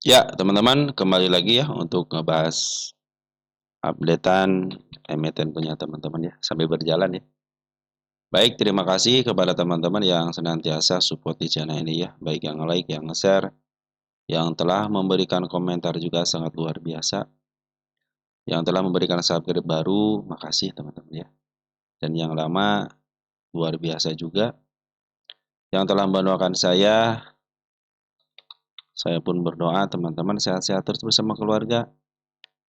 Ya, teman-teman, kembali lagi ya untuk ngebahas updatean emiten punya teman-teman ya, sambil berjalan ya. Baik, terima kasih kepada teman-teman yang senantiasa support di channel ini ya, baik yang like, yang nge-share, yang telah memberikan komentar juga sangat luar biasa, yang telah memberikan subscribe baru, makasih teman-teman ya. Dan yang lama luar biasa juga, yang telah mendoakan saya pun berdoa teman-teman sehat-sehat terus bersama keluarga,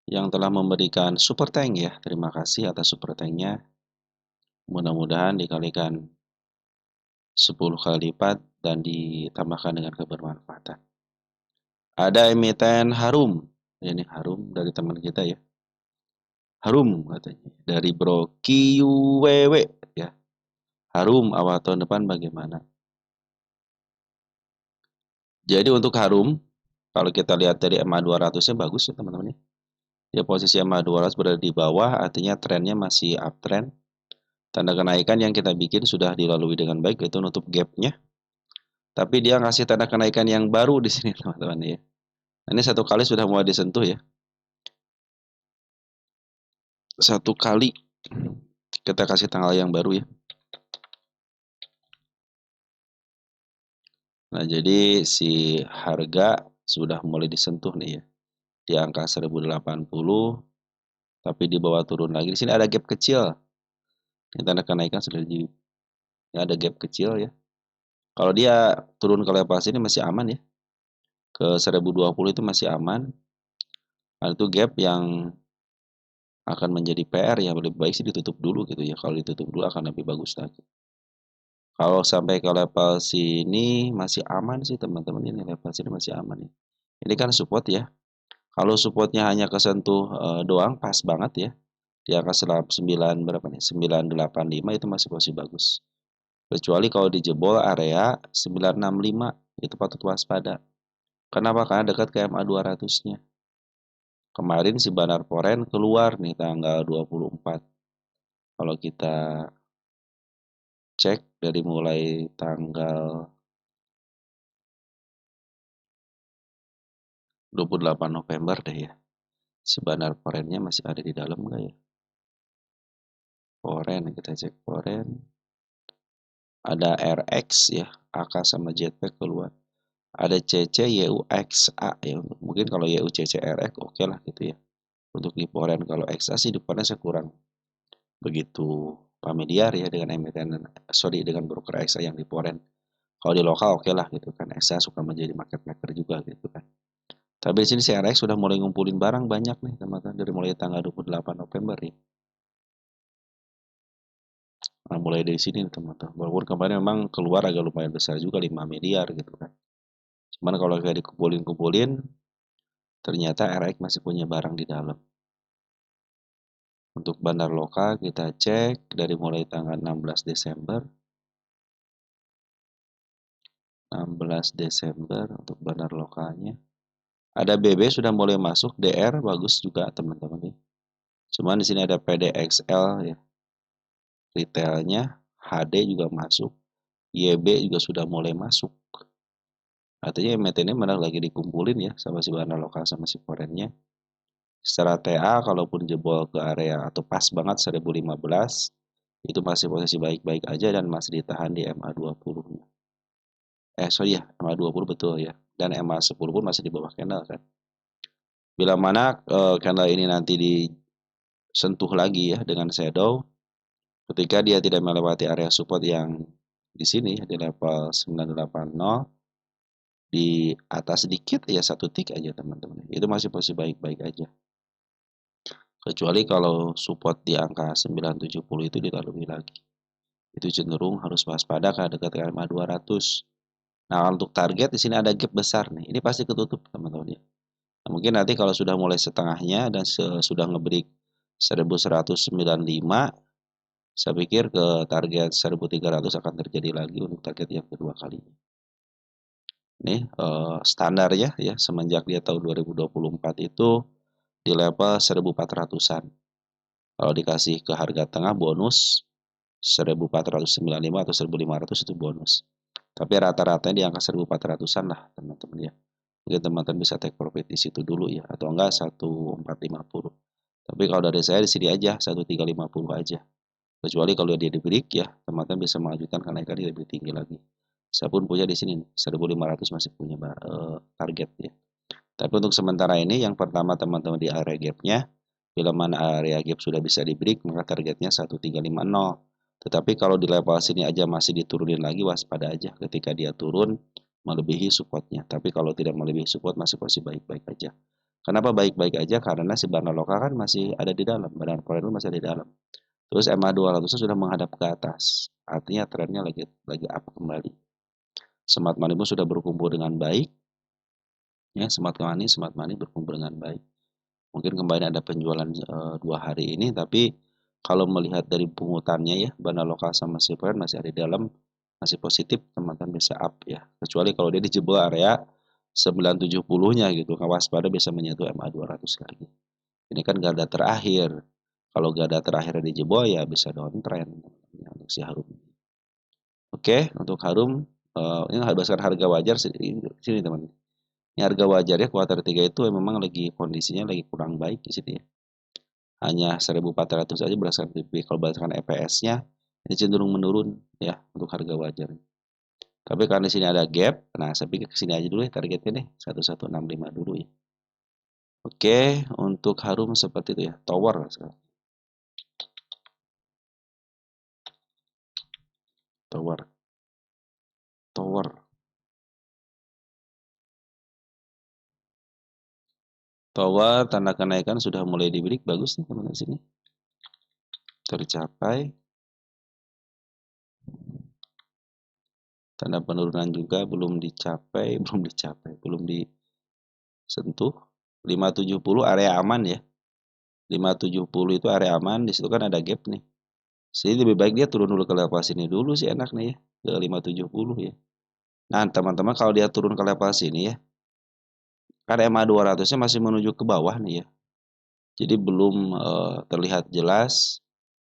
yang telah memberikan super thank ya, terima kasih atas super thank-nya. Mudah-mudahan dikalikan 10 kali lipat dan ditambahkan dengan kebermanfaatan. Ada emiten Harum. Ini Harum dari teman kita ya. Harum katanya. Dari Bro QWW ya. Harum awal tahun depan bagaimana? Jadi untuk Harum, kalau kita lihat dari MA 200-nya bagus ya teman-teman ya. Ya posisi MA 200 berada di bawah, artinya trennya masih uptrend. Tanda kenaikan yang kita bikin sudah dilalui dengan baik, itu nutup gap-nya. Tapi dia ngasih tanda kenaikan yang baru di sini teman-teman ya. Ini satu kali sudah mulai disentuh ya. Satu kali kita kasih tanggal yang baru ya. Nah, jadi si harga sudah mulai disentuh nih ya. Di angka 1080, tapi di bawah turun lagi. Di sini ada gap kecil. Ini tanda kenaikan sudah di ya, ada gap kecil ya. Kalau dia turun ke level sini masih aman ya. Ke 1020 itu masih aman. Nah, itu gap yang akan menjadi PR yang lebih baik sih ditutup dulu gitu ya. Kalau ditutup dulu akan lebih bagus lagi. Kalau sampai ke level sini masih aman sih teman-teman, ini level sini masih aman ya. Ini kan support ya. Kalau supportnya hanya kesentuh doang pas banget ya. Di angka 9 berapa nih? 985 itu masih posisi bagus. Kecuali kalau dijebol area 965 itu patut waspada. Kenapa? Karena dekat ke MA 200-nya. Kemarin si Banar Foren keluar nih tanggal 24. Kalau kita cek dari mulai tanggal 28 November deh ya. Si Banar Forennya masih ada di dalam nggak ya? Foren, kita cek Foren. Ada RX ya, AK sama Jetpack keluar. Ada CC YUXA ya. Mungkin kalau YUCC RX oke lah gitu ya. Untuk di Foren, kalau XA sih di Foren saya kurang begitu familiar ya dengan emiten, sorry, dengan broker XA yang di Foren. Kalau di lokal oke lah gitu kan. XA suka menjadi market maker juga gitu kan. Tapi di sini si RX sudah mulai ngumpulin barang banyak nih teman-teman dari mulai tanggal 28 November ya. Nah, mulai dari sini teman-teman. Walaupun kemarin memang keluar agak lumayan besar juga 5 miliar gitu kan. Cuman kalau kayak dikumpulin-kumpulin, ternyata RX masih punya barang di dalam. Untuk bandar lokal kita cek dari mulai tanggal 16 Desember. 16 Desember untuk bandar lokalnya. Ada BB sudah mulai masuk, DR bagus juga teman-teman ya. Cuman di sini ada PDXL ya. Retailnya, HD juga masuk, YB juga sudah mulai masuk. Artinya emiten ini malah lagi dikumpulin ya sama si bandar lokal sama si forennya. Secara TA kalaupun jebol ke area atau pas banget 1015 itu masih posisi baik-baik aja dan masih ditahan di MA20 nya. Sorry ya, MA20 betul ya. Dan MA10 pun masih di bawah candle kan. Bila mana candle ini nanti disentuh lagi ya dengan shadow, ketika dia tidak melewati area support yang di sini di level 980, di atas sedikit ya satu tick aja teman-teman. Itu masih posisi baik-baik aja. Kecuali kalau support di angka 970 itu dilalui lagi. Itu cenderung harus waspada ke dekat MA 200. Nah, untuk target di sini ada gap besar nih. Ini pasti ketutup teman-teman ya. Nah, mungkin nanti kalau sudah mulai setengahnya dan sudah ngebreak 1195, saya pikir ke target 1300 akan terjadi lagi untuk target yang kedua kalinya. Nih standarnya ya semenjak dia tahun 2024 itu di level 1400-an. Kalau dikasih ke harga tengah bonus 1495 atau 1500 itu bonus. Tapi rata-ratanya di angka 1400-an lah teman-teman ya. mungkin teman-teman bisa take profit di situ dulu ya, atau enggak 1450. Tapi kalau dari saya di sini aja 1350 aja. Kecuali kalau dia di break ya, teman-teman bisa mengajukan kenaikan lebih tinggi lagi. Saya pun punya di sini 1500 masih punya target ya. Tapi untuk sementara ini yang pertama teman-teman di area gap-nya, bila mana area gap sudah bisa di break maka targetnya 1350. Tetapi kalau di level sini aja masih diturunin lagi, waspada aja ketika dia turun melebihi supportnya. Tapi kalau tidak melebihi support masih baik-baik aja. Kenapa baik-baik aja? Karena si bandar lokal kan masih ada di dalam, bandar foreign masih ada di dalam. Terus MA200 sudah menghadap ke atas, artinya trennya lagi up kembali. Smart money pun sudah berkumpul dengan baik, ya smart money berkumpul dengan baik. Mungkin kembali ada penjualan 2 hari ini, tapi kalau melihat dari pungutannya ya, bandar lokal sama silver masih ada di dalam, masih positif, teman-teman bisa up ya. Kecuali kalau dia dijebol area 970-nya gitu, waspada bisa menyentuh MA200 lagi. Ini kan garda terakhir. Kalau garda terakhir dijebol ya bisa downtrend ya, untuk si Harum. Oke, untuk Harum ini berdasarkan harga wajar sini teman. Ini harga wajarnya kuartal 3 itu memang lagi kondisinya lagi kurang baik di sini ya. Hanya 1400 aja berdasarkan PP. Kalau berdasarkan EPS-nya ini cenderung menurun ya untuk harga wajar. Tapi karena di sini ada gap, nah saya pikir ke sini aja dulu ya targetnya deh 1165 dulu ya. Oke, untuk Harum seperti itu ya. Tower sekarang. Tower. Tower. Tower tanda kenaikan sudah mulai di break, bagus nih teman-teman sini. Tercapai. Tanda penurunan juga belum dicapai, belum disentuh. 570 area aman ya. 570 itu area aman, di situ kan ada gap nih. Jadi lebih baik dia turun dulu ke level sini dulu sih enak nih ya, ke 570 ya. Nah, teman-teman kalau dia turun ke level sini ya, kan MA 200-nya masih menuju ke bawah nih ya. Jadi belum terlihat jelas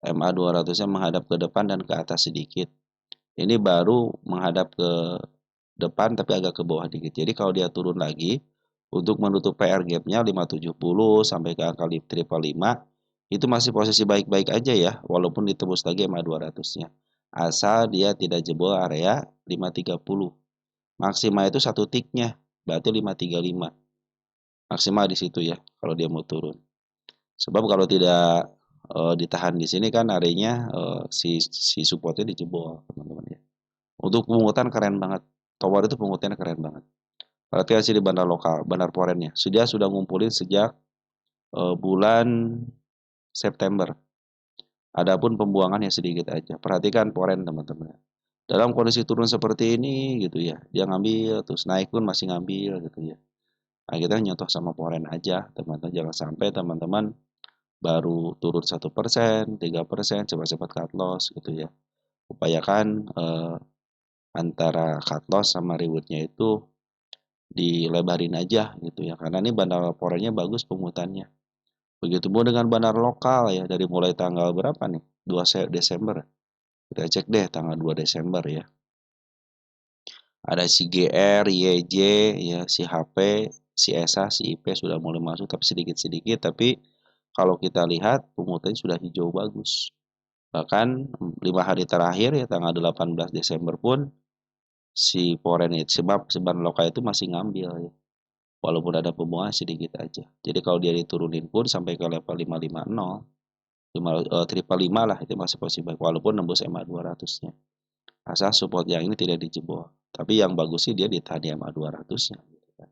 MA 200-nya menghadap ke depan dan ke atas sedikit. Ini baru menghadap ke depan tapi agak ke bawah dikit. Jadi kalau dia turun lagi untuk menutup PR gap-nya 570 sampai ke angka 555 itu masih posisi baik-baik aja ya walaupun ditembus lagi MA 200-nya. Asal dia tidak jebol area 530. Maksimal itu satu ticknya berarti 535. Maksimal di situ ya kalau dia mau turun. Sebab kalau tidak ditahan di sini kan areanya si supportnya dijebol teman-teman ya. Untuk pungutan keren banget. Tower itu pungutannya keren banget. Perhatikan sini bandar lokal, bandar forennya. Sudah ngumpulin sejak bulan September. Adapun pembuangannya sedikit aja. Perhatikan foren teman-teman. Dalam kondisi turun seperti ini gitu ya, dia ngambil terus naik pun masih ngambil gitu ya. Nah, kita nyontoh sama foren aja teman-teman. Jangan sampai teman-teman baru turun 1%, 3%, cepat-cepat cut loss gitu ya. Upayakan antara cut loss sama rewardnya itu dilebarin aja gitu ya. Karena ini bandar forennya bagus pungutannya. Begitu pun dengan bandar lokal ya, dari mulai tanggal berapa nih? 2 Desember. Kita cek deh tanggal 2 Desember ya. Ada si GR, YJ, ya si HP, si ESA, si IP sudah mulai masuk tapi sedikit-sedikit. Tapi kalau kita lihat pungutannya sudah hijau bagus. Bahkan 5 hari terakhir ya tanggal 18 Desember pun si foreign itu sebab seban lokal itu masih ngambil ya. Walaupun ada pembuangan sedikit aja. Jadi kalau dia diturunin pun sampai ke level 550, 5 lah itu masih posisi baik walaupun nembus MA 200-nya. Asal support yang ini tidak dijebol. Tapi yang bagus sih dia ditahan di MA 200-nya gitu kan.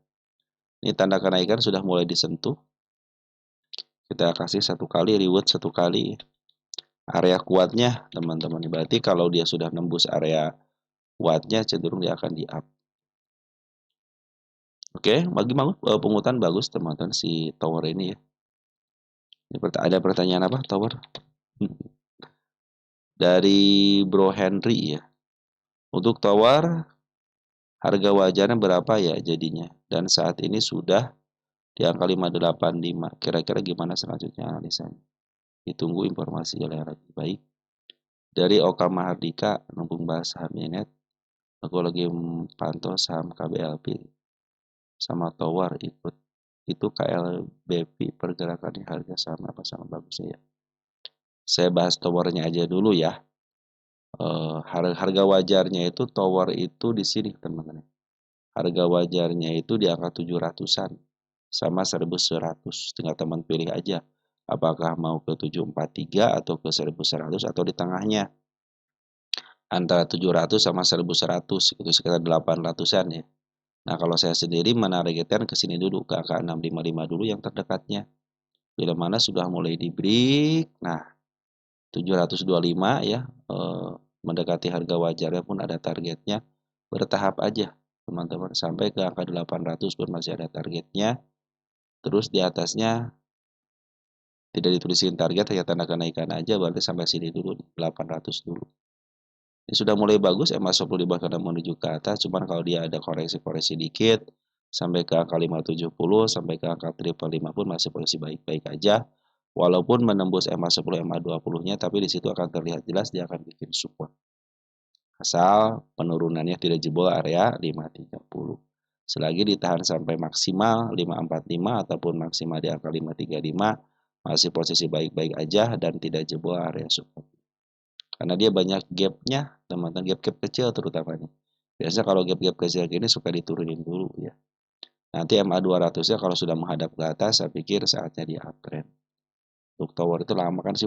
Ini tanda kenaikan sudah mulai disentuh. Kita kasih satu kali reward satu kali. Area kuatnya teman-teman. Berarti kalau dia sudah nembus area kuatnya cenderung dia akan di up. Oke, bagi pungutan bagus teman-teman si tower ini ya. Ada pertanyaan apa tower? Dari Bro Henry ya. Untuk tower harga wajarnya berapa ya jadinya? Dan saat ini sudah di angka 585. Kira-kira gimana selanjutnya analisanya? Ditunggu informasi yang lebih baik. Dari Oka Mahardika, numpung bahas saham net. Aku lagi pantau saham KBLP. sama tower ikut. Itu KLBP pergerakannya harga sama apa sama bagusnya ya. Saya bahas towernya aja dulu ya. Harga wajarnya itu tower itu di sini teman-teman. Harga wajarnya itu di angka 700-an sama 1100. Tinggal teman pilih aja. Apakah mau ke 743 atau ke 1100 atau di tengahnya. Antara 700 sama 1100 itu sekitar 800-an ya. Nah, kalau saya sendiri menargetkan ke sini dulu ke angka 655 dulu yang terdekatnya. Bila mana sudah mulai di break, nah 725 ya, mendekati harga wajarnya pun ada targetnya, bertahap aja teman-teman sampai ke angka 800 pun masih ada targetnya. Terus di atasnya tidak ditulisin target, hanya tanda kenaikan aja, berarti sampai sini dulu 800 dulu. Ini sudah mulai bagus, MA10 di bawah kanan menuju ke atas, cuman kalau dia ada koreksi-koreksi dikit sampai ke angka 570 sampai ke angka 555 pun masih posisi baik-baik aja. Walaupun menembus MA10 MA20-nya, tapi di situ akan terlihat jelas dia akan bikin support. Asal penurunannya tidak jebol area 530. Selagi ditahan sampai maksimal 545 ataupun maksimal di angka 535, masih posisi baik-baik aja dan tidak jebol area support. Karena dia banyak gapnya, teman-teman, gap-gap kecil terutama nih. Biasanya kalau gap-gap kecil gini suka diturunin dulu ya. Nanti MA200-nya kalau sudah menghadap ke atas, saya pikir saatnya di uptrend. Untuk tower itu lama kan si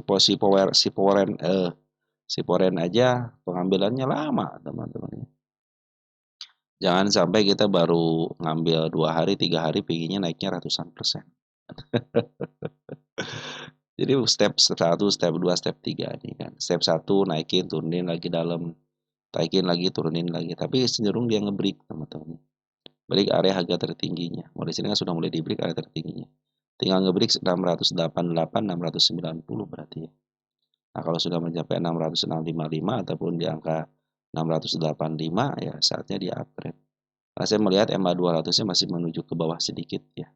poren aja pengambilannya lama teman-teman. Jangan sampai kita baru ngambil 2 hari 3 hari pinginnya naiknya ratusan persen. Jadi step 1, step 2, step 3 nih kan. Step 1 naikin turunin lagi dalam, naikin lagi turunin lagi. Tapi cenderung dia ngebreak teman-teman. Break area harga tertingginya. Mulai sini kan sudah mulai di break area tertingginya. Tinggal ngebreak 688 690 berarti ya. Nah, kalau sudah mencapai 655 ataupun di angka 685 ya saatnya di uptrend. Nah, saya melihat MA200-nya masih menuju ke bawah sedikit ya.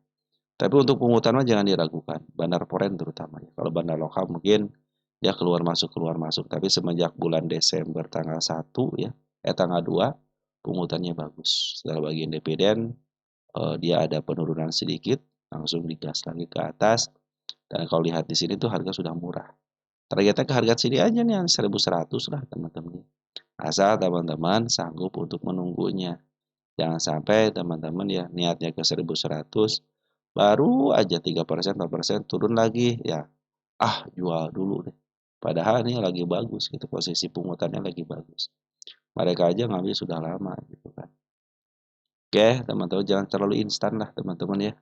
Tapi untuk penguatan jangan diragukan, bandar foreign terutama ya. Kalau bandar lokal mungkin dia keluar masuk, tapi semenjak bulan Desember tanggal 1 ya, tanggal 2 pungutannya bagus. Setelah bagian dividen dia ada penurunan sedikit, langsung digas lagi ke atas. Dan kalau lihat di sini tuh harga sudah murah. Targetnya ke harga sini aja nih, 1100 lah teman-teman. Asal teman-teman sanggup untuk menunggunya. Jangan sampai teman-teman ya niatnya ke 1100, baru aja 3% 4% turun lagi ya. Jual dulu deh. Padahal ini lagi bagus gitu, posisi pungutannya lagi bagus. Mereka aja ngambil sudah lama gitu kan. Oke, teman-teman jangan terlalu instan lah teman-teman ya.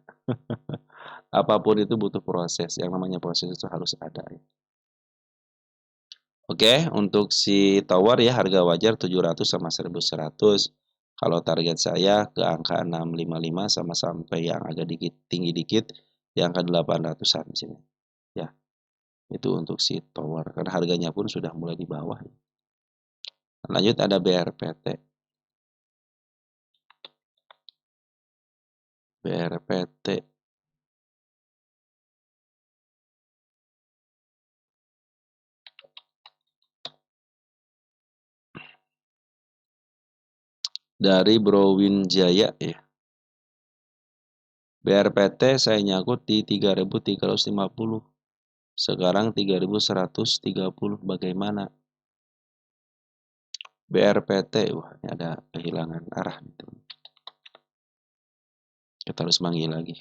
Apapun itu butuh proses. Yang namanya proses itu harus ada ya. Oke, untuk si tower ya harga wajar 700 sama 1100. Kalau target saya ke angka 655 sama sampai yang agak dikit tinggi dikit di angka 800-an sini. Ya, itu untuk si tower karena harganya pun sudah mulai di bawah. Lanjut ada BRPT. BRPT dari Browin Jaya ya. BRPT saya nyangkut di 3.350. Sekarang 3.130. Bagaimana? BRPT, wah ini ada kehilangan arah nih teman. Kita harus manggil lagi.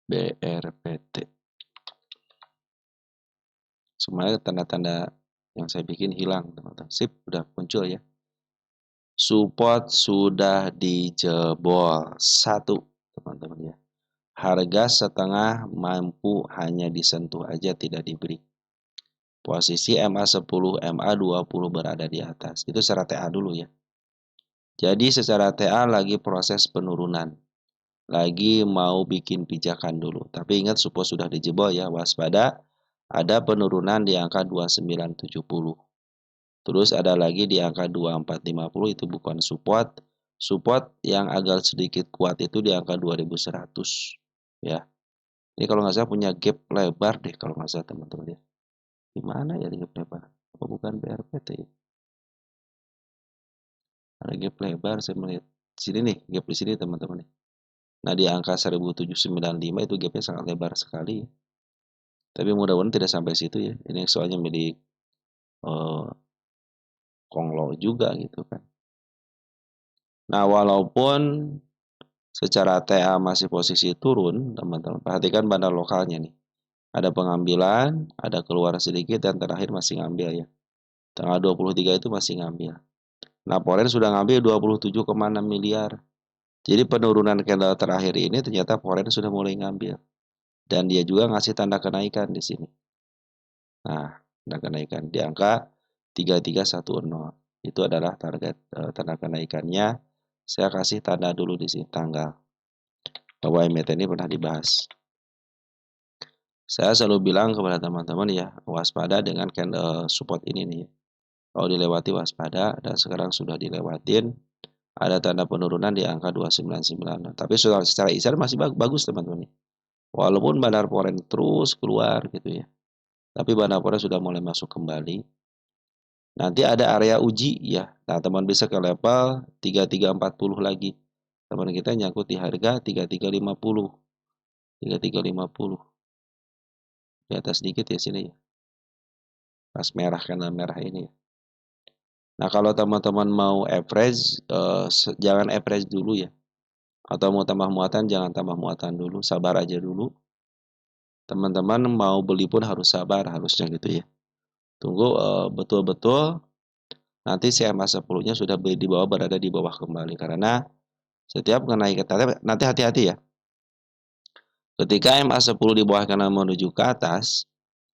BRPT. Semuanya tanda-tanda yang saya bikin hilang teman-teman. Sip, udah muncul ya. Support sudah dijebol 1 teman-teman ya. Harga setengah mampu hanya disentuh aja tidak diberi. Posisi MA10, MA20 berada di atas. Itu secara TA dulu ya. Jadi secara TA lagi proses penurunan. Lagi mau bikin pijakan dulu. Tapi ingat support sudah dijebol ya, waspada. Ada penurunan di angka 2970. Terus ada lagi di angka 2450 itu bukan support. Support yang agak sedikit kuat itu di angka 2100 ya. Ini kalau nggak salah punya gap lebar deh kalau nggak salah teman-teman ya. Gimana ya gap lebar? Apa bukan BRPT ya? Ada gap lebar saya melihat. Sini nih, gap di sini teman-teman nih. Nah, di angka 1795 itu gapnya sangat lebar sekali. Tapi mudah-mudahan tidak sampai situ ya. Ini soalnya milik eh, Konglo juga gitu kan. Nah, walaupun secara TA masih posisi turun, teman-teman. Perhatikan bandar lokalnya nih. Ada pengambilan, ada keluar sedikit, dan terakhir masih ngambil ya. Tanggal 23 itu masih ngambil. Nah, Forex sudah ngambil 27,6 miliar. Jadi penurunan candle terakhir ini ternyata Forex sudah mulai ngambil. Dan dia juga ngasih tanda kenaikan di sini. Nah, tanda kenaikan di angka 3310. Itu adalah target tanda kenaikannya. Saya kasih tanda dulu di sini tanggal. Bahwa emiten ini pernah dibahas. Saya selalu bilang kepada teman-teman ya, waspada dengan candle support ini nih. Kalau dilewati waspada, dan sekarang sudah dilewatin, ada tanda penurunan di angka 299. Tapi secara isar masih bagus teman-teman. Walaupun bandar foreign terus keluar gitu ya. Tapi bandar foreign sudah mulai masuk kembali. Nanti ada area uji ya. Nah, teman bisa ke level 3340 lagi. Teman kita nyangkut di harga 3350. 3350. Di atas sedikit ya sini ya. Pas merah karena merah ini ya. Nah, kalau teman-teman mau average, jangan average dulu ya. Atau mau tambah muatan, jangan tambah muatan dulu. Sabar aja dulu. Teman-teman mau beli pun harus sabar, harusnya gitu ya. Tunggu betul-betul nanti CMA 10-nya sudah beli di bawah, berada di bawah kembali. Karena setiap kenaikan, nanti hati-hati ya. Ketika MA10 di bawah kanan menuju ke atas,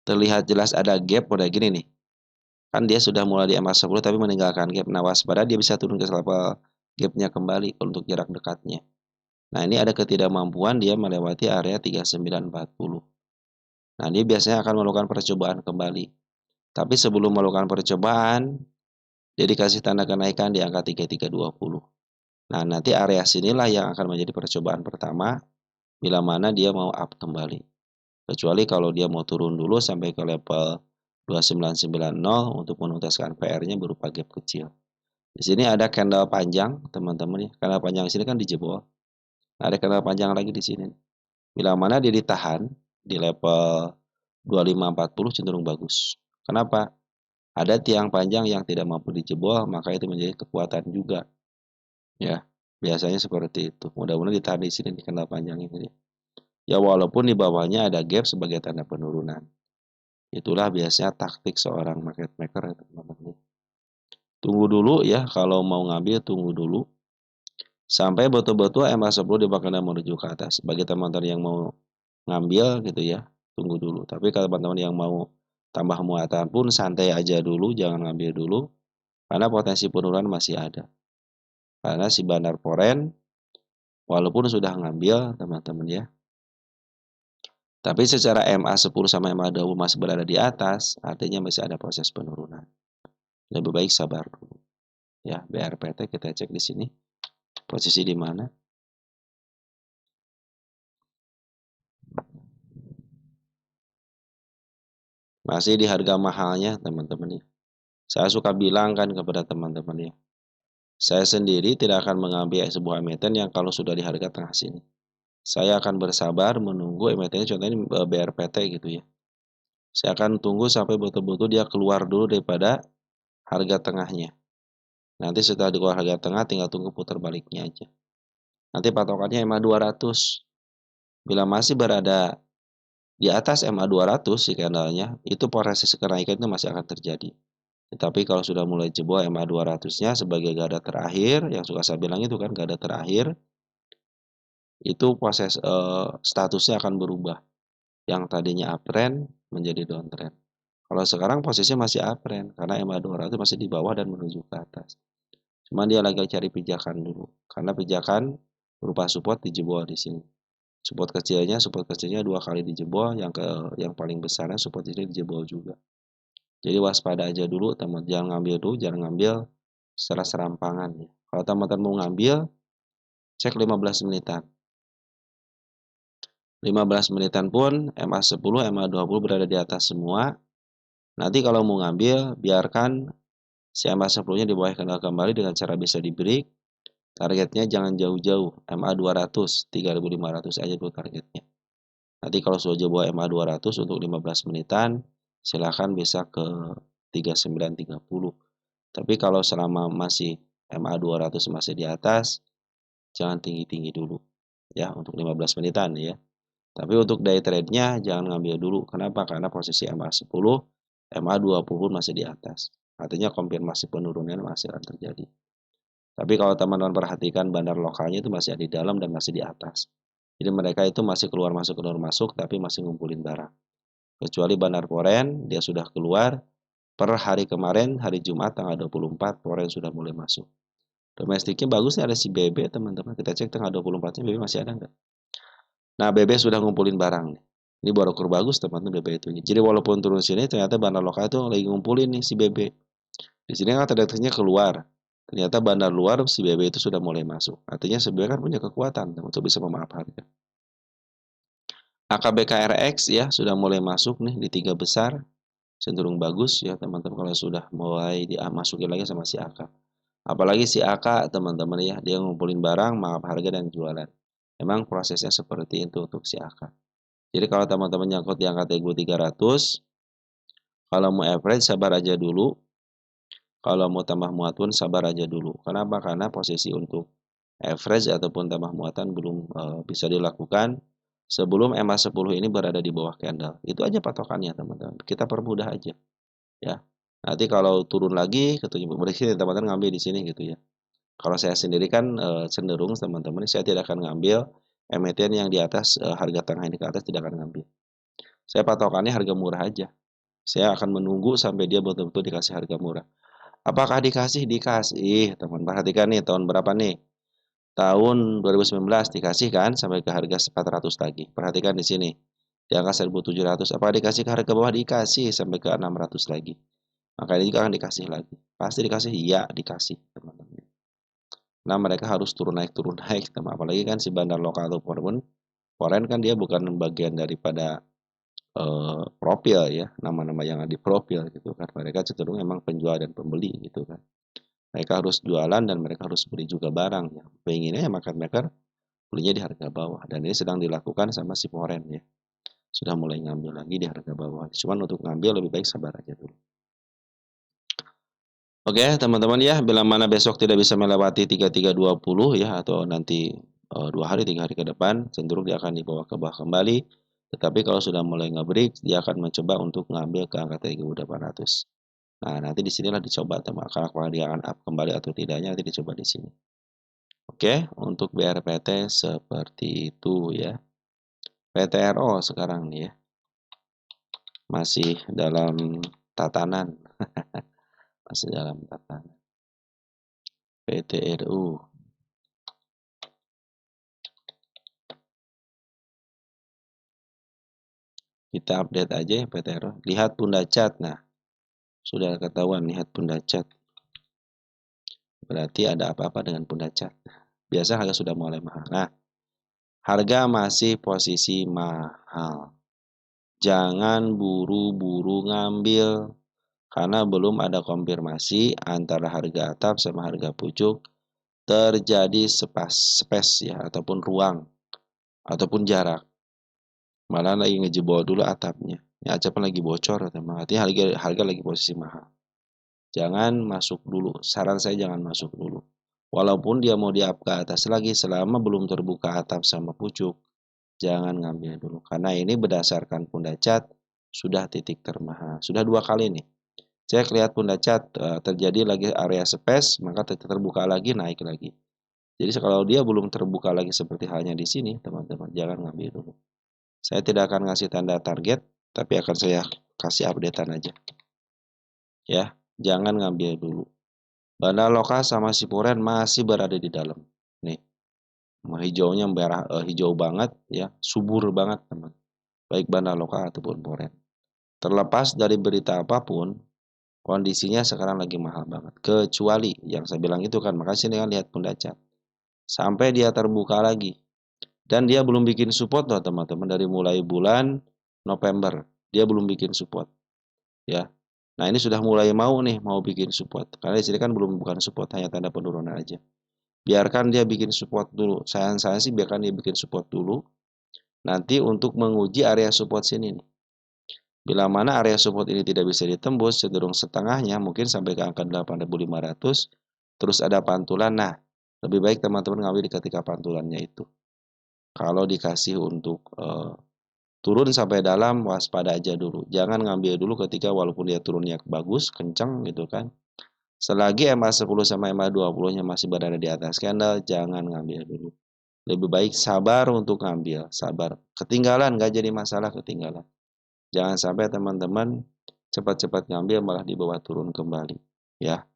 terlihat jelas ada gap pada gini nih. Kan dia sudah mulai di MA10 tapi meninggalkan gap. Nah, waspada dia bisa turun ke level gapnya kembali untuk jarak dekatnya. Nah, ini ada ketidakmampuan dia melewati area 3940. Nah, dia biasanya akan melakukan percobaan kembali. Tapi sebelum melakukan percobaan, dia dikasih tanda kenaikan di angka 3320. Nah, nanti area sinilah yang akan menjadi percobaan pertama bila mana dia mau up kembali. Kecuali kalau dia mau turun dulu sampai ke level 2990 untuk menuntaskan PR-nya berupa gap kecil. Di sini ada candle panjang, teman-teman ya. Candle panjang di sini kan dijebol. Nah, ada candle panjang lagi di sini. Bila mana dia ditahan di level 2540 cenderung bagus. Kenapa? Ada tiang panjang yang tidak mampu dijebol, maka itu menjadi kekuatan juga. Ya, biasanya seperti itu. Mudah-mudahan ditahan di sini di candle panjang ini. Ya, walaupun di bawahnya ada gap sebagai tanda penurunan. Itulah biasanya taktik seorang market maker ya teman-teman. Tunggu dulu ya, kalau mau ngambil tunggu dulu. Sampai betul-betul MA10 dibakaran menuju ke atas. Bagi teman-teman yang mau ngambil gitu ya, tunggu dulu. Tapi kalau teman-teman yang mau tambah muatan pun santai aja dulu, jangan ngambil dulu. Karena potensi penurunan masih ada. Karena si bandar foreign, walaupun sudah ngambil teman-teman ya. Tapi secara MA10 sama MA20 masih berada di atas, artinya masih ada proses penurunan. Lebih baik sabar dulu. Ya, BRPT kita cek di sini. Posisi di mana? Masih di harga mahalnya, teman-teman ya. Saya suka bilang kan kepada teman-teman ya. Saya sendiri tidak akan mengambil sebuah emiten yang kalau sudah di harga tengah sini. Saya akan bersabar menunggu emitennya, contohnya BRPT gitu ya. Saya akan tunggu sampai betul-betul dia keluar dulu daripada harga tengahnya. Nanti setelah di keluar harga tengah tinggal tunggu putar baliknya aja. Nanti patokannya MA 200. Bila masih berada di atas MA 200 si candlenya, itu proses kenaikan itu masih akan terjadi. Tetapi kalau sudah mulai jebol MA 200-nya sebagai garda terakhir, yang suka saya bilang itu kan garda terakhir, itu proses statusnya akan berubah. Yang tadinya uptrend menjadi downtrend. Kalau sekarang posisinya masih uptrend karena MA 200 masih di bawah dan menuju ke atas. Cuman dia lagi cari pijakan dulu. Karena pijakan berupa support dijebol di sini. Support kecilnya 2 kali dijebol, yang paling besarnya support ini dijebol juga. Jadi waspada aja dulu teman, jangan ngambil dulu, jangan ngambil secara serampangan ya. Kalau teman-teman mau ngambil, cek 15 menitan. 15 menitan pun MA10, MA20 berada di atas semua. Nanti kalau mau ngambil, biarkan si MA10-nya di bawah kenal kembali dengan cara bisa di break. Targetnya jangan jauh-jauh, MA 200, 3.500 aja dulu targetnya. Nanti kalau sudah jauh MA 200 untuk 15 menitan, silahkan bisa ke 3930. Tapi kalau selama masih MA 200 masih di atas, jangan tinggi-tinggi dulu ya untuk 15 menitan ya. Tapi untuk day trade-nya jangan ngambil dulu. Kenapa? Karena posisi MA 10, MA 20 masih di atas. Artinya konfirmasi penurunan masih akan terjadi. Tapi kalau teman-teman perhatikan bandar lokalnya itu masih ada di dalam dan masih di atas. Jadi mereka itu masih keluar masuk, tapi masih ngumpulin barang. Kecuali bandar foreign, dia sudah keluar. Per hari kemarin, hari Jumat tanggal 24, foreign sudah mulai masuk. Domestiknya bagus nih, ada si BB teman-teman. Kita cek tanggal 24-nya BB masih ada nggak? Nah, BB sudah ngumpulin barang nih. Ini broker bagus teman-teman BB itu. Jadi walaupun turun sini, ternyata bandar lokal itu lagi ngumpulin nih si BB. Di sini kan terdeteksinya keluar. Ternyata bandar luar si BB itu sudah mulai masuk. Artinya sebenarnya kan punya kekuatan untuk bisa memaafkan. AKBKRX ya sudah mulai masuk nih di 3 besar. Cenderung bagus ya teman-teman kalau sudah mulai dimasukin lagi sama si AK. Apalagi si AK teman-teman ya, dia ngumpulin barang, maaf harga dan jualan. Memang prosesnya seperti itu untuk si AK. Jadi kalau teman-teman nyangkut di angka TG300, kalau mau average sabar aja dulu. Kalau mau tambah muat pun sabar aja dulu. Kenapa? Karena posisi untuk average ataupun tambah muatan belum bisa dilakukan sebelum MA10 ini berada di bawah candle. Itu aja patokannya teman-teman. Kita permudah aja ya. Nanti kalau turun lagi ketujuh berarti teman-teman ngambil di sini gitu ya. Kalau saya sendiri kan cenderung teman-teman saya tidak akan ngambil emiten yang di atas harga tengah ini ke atas tidak akan ngambil. Saya patokannya harga murah aja. Saya akan menunggu sampai dia betul-betul dikasih harga murah. Apakah dikasih? Dikasih. Teman perhatikan nih tahun berapa nih? Tahun 2019 dikasih kan sampai ke harga 400 lagi. Perhatikan di sini. Di angka 1.700. Apakah dikasih ke harga bawah? Dikasih sampai ke 600 lagi. Maka ini juga akan dikasih lagi. Pasti dikasih? Iya, dikasih, teman-teman. Nah, mereka harus turun naik, teman. Apalagi kan si bandar lokal atau foreign kan dia bukan bagian daripada profil ya, nama-nama yang ada di profil gitu kan. Mereka cenderung emang penjual dan pembeli gitu kan. Mereka harus jualan dan mereka harus beli juga barang ya. Pengennya ya market maker belinya di harga bawah dan ini sedang dilakukan sama si foreign ya. Sudah mulai ngambil lagi di harga bawah. Cuman untuk ngambil lebih baik sabar aja dulu. Oke, teman-teman ya, bila mana besok tidak bisa melewati 3320 ya atau nanti 2 hari 3 hari ke depan cenderung dia akan dibawa ke bawah kembali. Tetapi kalau sudah mulai nge-break dia akan mencoba untuk ngambil ke angka 3800. Nah, nanti di sinilah dicoba teman, apakah dia akan up kembali atau tidaknya nanti dicoba di sini. Oke, untuk BRPT seperti itu ya. PTRO sekarang nih ya. Masih dalam tatanan. Masih dalam tatanan. PTRU. Kita update aja ya PTRO. Lihat Punda Chat. Nah, sudah ketahuan lihat Punda Chat. Berarti ada apa-apa dengan Punda Chat. Biasa harga sudah mulai mahal. Nah, harga masih posisi mahal. Jangan buru-buru ngambil karena belum ada konfirmasi antara harga atap sama harga pucuk terjadi space ya ataupun ruang ataupun jarak. Malah lagi ngejebol dulu atapnya. Ya atapnya lagi bocor teman. Artinya harga lagi posisi mahal. Jangan masuk dulu. Saran saya jangan masuk dulu. Walaupun dia mau di up ke atas lagi selama belum terbuka atap sama pucuk, jangan ngambil dulu. Karena ini berdasarkan Punda Chat sudah titik termahal. Sudah 2 kali nih. Cek lihat Punda Chat terjadi lagi area space, maka terbuka lagi naik lagi. Jadi kalau dia belum terbuka lagi seperti halnya di sini, teman-teman jangan ngambil dulu. Saya tidak akan ngasih tanda target, tapi akan saya kasih updatean aja. Ya, jangan ngambil dulu. Bandar lokal sama si Puren masih berada di dalam. Nih, hijaunya merah, hijau banget ya, subur banget teman. Baik bandar lokal ataupun Puren. Terlepas dari berita apapun, kondisinya sekarang lagi mahal banget. Kecuali yang saya bilang itu kan, makasih dengan lihat pendacat. Sampai dia terbuka lagi. Dan dia belum bikin support loh teman-teman dari mulai bulan November. Dia belum bikin support. Ya. Nah, ini sudah mulai mau bikin support. Karena di sini kan bukan support, hanya tanda penurunan aja. biarkan dia bikin support dulu. Saya sih biarkan dia bikin support dulu. Nanti untuk menguji area support sini nih. Bila mana area support ini tidak bisa ditembus, cenderung setengahnya, mungkin sampai ke angka 8.500, terus ada pantulan. Nah, lebih baik teman-teman ngambil di ketika pantulannya itu. Kalau dikasih untuk turun sampai dalam, waspada aja dulu. Jangan ngambil dulu ketika walaupun dia turunnya bagus, kencang gitu kan. Selagi MA10 sama MA20-nya masih berada di atas candle, jangan ngambil dulu. Lebih baik sabar untuk ngambil, sabar. Ketinggalan, nggak jadi masalah ketinggalan. Jangan sampai teman-teman cepat-cepat ngambil malah di bawah turun kembali. Ya,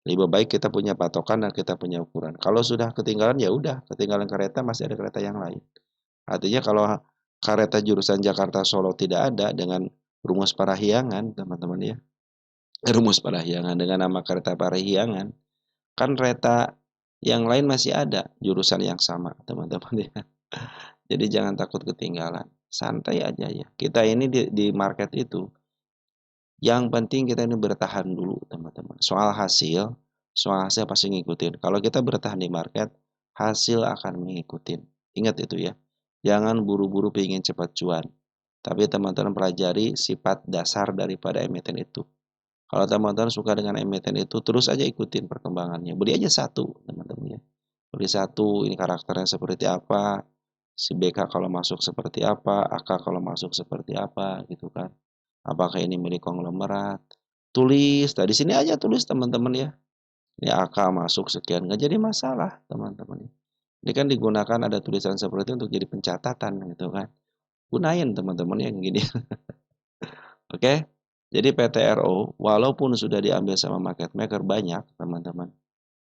lebih baik kita punya patokan dan kita punya ukuran. Kalau sudah ketinggalan ya udah, ketinggalan kereta masih ada kereta yang lain. Artinya kalau kereta jurusan Jakarta Solo tidak ada dengan rumus Parahyangan, teman-teman ya. Rumus Parahyangan dengan nama kereta Parahyangan, kan kereta yang lain masih ada jurusan yang sama, teman-teman ya. Jadi jangan takut ketinggalan. Santai aja ya. Kita ini di market itu, yang penting kita ini bertahan dulu, teman-teman. Soal hasil pasti ngikutin. Kalau kita bertahan di market, hasil akan mengikutin. Ingat itu ya. Jangan buru-buru pengen cepat cuan. Tapi teman-teman pelajari sifat dasar daripada emiten itu. Kalau teman-teman suka dengan emiten itu, terus aja ikutin perkembangannya. Beli aja satu, teman-teman ya. Beli satu, ini karakternya seperti apa, si BK kalau masuk seperti apa, AK kalau masuk seperti apa, gitu kan. Apakah ini milik konglomerat? Tulis, di sini aja tulis teman-teman ya. Ini AK masuk sekian, nggak jadi masalah teman-teman. Ini kan digunakan ada tulisan seperti itu untuk jadi pencatatan gitu kan. Gunain teman-teman yang gini. Oke. Jadi PTRO walaupun sudah diambil sama market maker banyak teman-teman.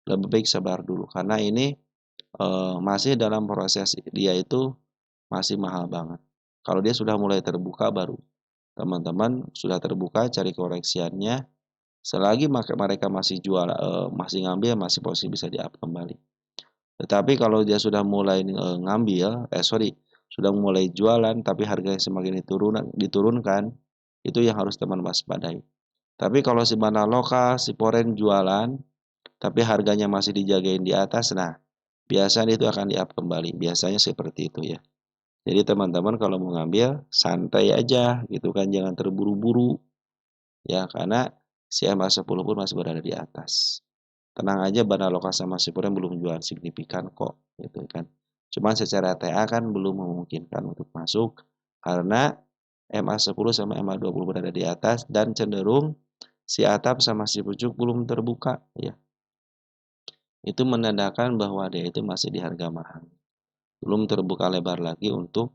Lebih baik sabar dulu karena ini masih dalam proses dia itu masih mahal banget. Kalau dia sudah mulai terbuka baru teman-teman sudah terbuka cari koreksiannya. Selagi mereka masih jual masih ngambil masih posisi bisa di up kembali. Tetapi kalau dia sudah mulai ngambil sudah mulai jualan tapi harganya semakin diturunkan, itu yang harus teman waspadai. Tapi kalau si mana lokal, si foreign jualan tapi harganya masih dijagain di atas, nah biasanya itu akan di up kembali. Biasanya seperti itu ya. Jadi teman-teman kalau mau ngambil santai aja gitu kan, jangan terburu-buru ya karena si MA10 pun masih berada di atas. Tenang aja Bana Lokal sama Sipurnya belum jual signifikan kok gitu kan. Cuman secara TA kan belum memungkinkan untuk masuk karena MA10 sama MA20 berada di atas dan cenderung si atap sama si pucuk belum terbuka ya. Itu menandakan bahwa dia itu masih di harga mahal. Belum terbuka lebar lagi untuk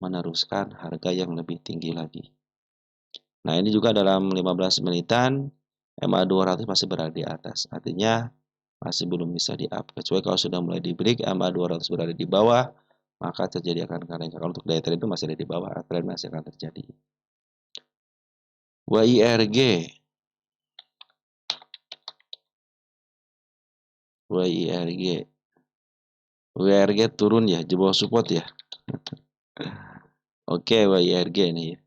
meneruskan harga yang lebih tinggi lagi. Nah, ini juga dalam 15 menitan MA200 masih berada di atas. Artinya masih belum bisa di up. Kecuali kalau sudah mulai di break MA200 berada di bawah, maka terjadi akan kenaikan. Kalau untuk day trade itu masih ada di bawah, trend masih akan terjadi. WIRG. WIRG. WIRG turun ya, di bawah support ya. Oke, WIRG nih.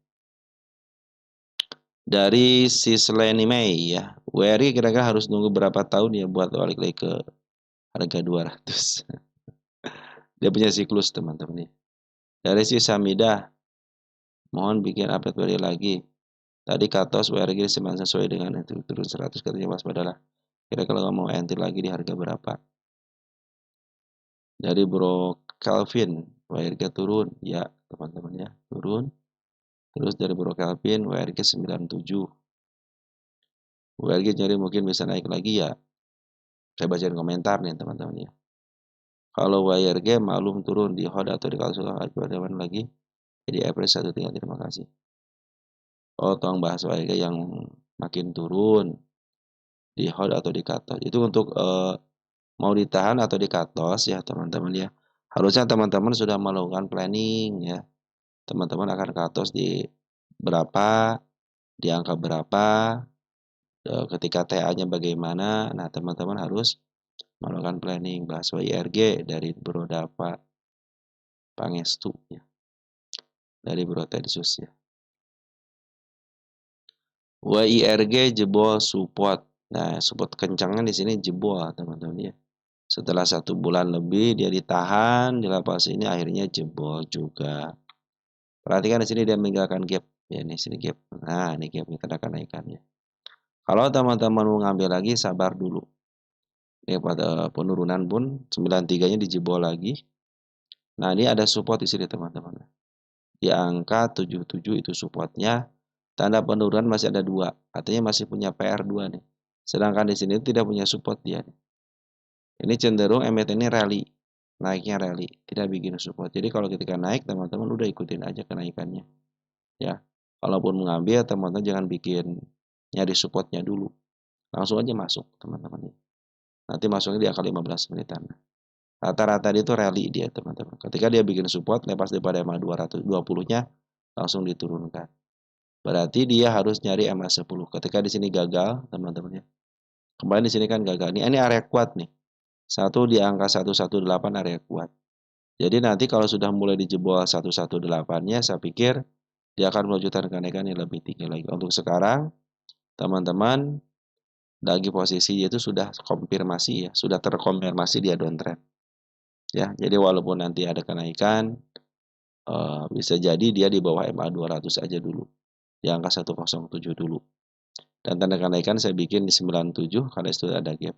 Dari si Seleni Mei ya. WIRG kira-kira harus nunggu berapa tahun ya buat balik lagi ke harga 200. Dia punya siklus teman-teman ya. Dari si Samida, mohon bikin update value lagi. Tadi katos WRG sesuai dengan itu turun 100 katanya waspadalah. Kira-kira kalau mau enter lagi di harga berapa? Dari Bro Calvin, WRG turun, ya teman-teman ya, turun. Terus dari Bro Calvin, WRG 97. WRG jadi mungkin bisa naik lagi ya. Saya bacain komentar nih teman-teman ya. Kalau WRG malum turun di hold atau di kalsul lagi. Jadi average 1 terima kasih. Oh, tolong bahas WRG yang makin turun di hold atau di cut loss. Itu untuk mau ditahan atau di cut loss ya teman-teman ya. Harusnya teman-teman sudah melakukan planning ya. Teman-teman akan cut loss di berapa, di angka berapa, ketika TA-nya bagaimana. Nah, teman-teman harus melakukan planning. Bahas WIRG dari Bro Dapa Pangestu ya. Dari Bro Tensus ya. WIRG jebol support. Nah, support kencangnya di sini jebol teman-teman ya. Setelah 1 bulan lebih dia ditahan di level sini, akhirnya jebol juga. Perhatikan di sini dia meninggalkan gap. Ya, ini sini gap. Nah, ini gap, ini tanda kenaikannya. Kalau teman-teman mau ngambil lagi, sabar dulu. Ini pada penurunan pun 93-nya dijebol lagi. Nah, ini ada support di sini teman-teman. Di angka 77 itu supportnya. Tanda penurunan masih ada 2. Artinya masih punya PR 2 nih. Sedangkan di sini tidak punya support dia. Ini cenderung MACD ini rally. Naiknya rally, tidak bikin support. Jadi kalau ketika naik, teman-teman udah ikutin aja kenaikannya. Ya, kalaupun mengambil, teman-teman jangan bikin nyari supportnya dulu. Langsung aja masuk, teman-teman. Nanti masuknya di angka 15 menitan. Rata-rata dia itu rally dia, teman-teman. Ketika dia bikin support, lepas daripada MA 220-nya, langsung diturunkan. Berarti dia harus nyari MA 10. Ketika di sini gagal, teman-teman ya. Kemarin di sini kan gagal. Ini area kuat nih. Satu di angka 118 area kuat. Jadi nanti kalau sudah mulai dijebol 118-nya, saya pikir dia akan melanjutkan kenaikan yang lebih tinggi lagi. Untuk sekarang, teman-teman, lagi posisi itu sudah konfirmasi ya, sudah terkonfirmasi dia downtrend. Ya, jadi walaupun nanti ada kenaikan, bisa jadi dia di bawah MA 200 aja dulu. Di angka 107 dulu. Dan tanda kenaikan saya bikin di 97 karena itu ada gap.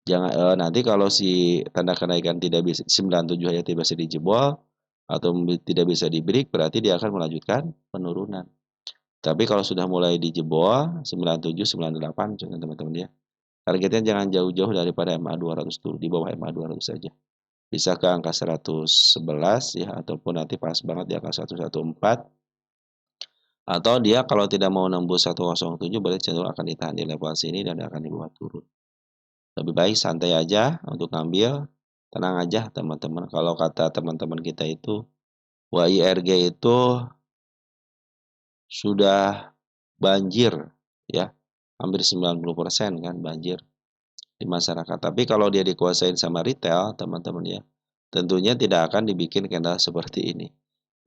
Jangan nanti kalau si tanda kenaikan tidak bisa 97 aja tidak bisa dijebol atau tidak bisa di break, berarti dia akan melanjutkan penurunan. Tapi kalau sudah mulai dijebol 97 98 jangan teman-teman ya. Targetnya jangan jauh-jauh daripada MA 200 dulu, di bawah MA 200 saja. Bisa ke angka 111 ya, ataupun nanti pas banget di angka 114. Atau dia kalau tidak mau nembus 107 berarti cenderung akan ditahan di level sini dan akan dibawa turun. Lebih baik santai aja untuk ngambil, tenang aja teman-teman. Kalau kata teman-teman kita itu, YIRG itu sudah banjir ya, hampir 90% kan banjir di masyarakat. Tapi kalau dia dikuasain sama retail, teman-teman ya, tentunya tidak akan dibikin candle seperti ini.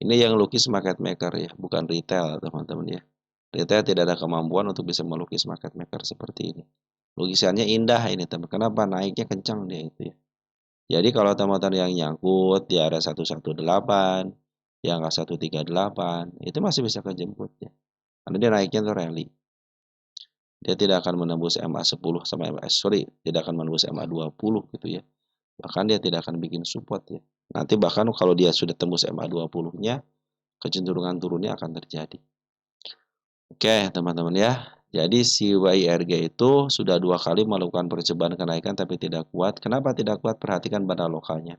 Ini yang lukis market maker ya, bukan retail, teman-teman ya. Retail tidak ada kemampuan untuk bisa melukis market maker seperti ini. Lukisannya indah ini, teman. Kenapa? Naiknya kencang dia itu ya. Jadi kalau teman-teman yang nyangkut di area 118, yang angka 138, itu masih bisa kejemput ya. Karena dia naiknya tuh rally. Dia tidak akan menembus MA 10 sama MA, tidak akan menembus MA 20 gitu ya. Bahkan dia tidak akan bikin support ya. Nanti bahkan kalau dia sudah tembus MA 20-nya, kecenderungan turunnya akan terjadi. Oke, teman-teman ya. Jadi si YIRG itu sudah 2 kali melakukan percobaan kenaikan tapi tidak kuat. Kenapa tidak kuat? Perhatikan pada lokalnya.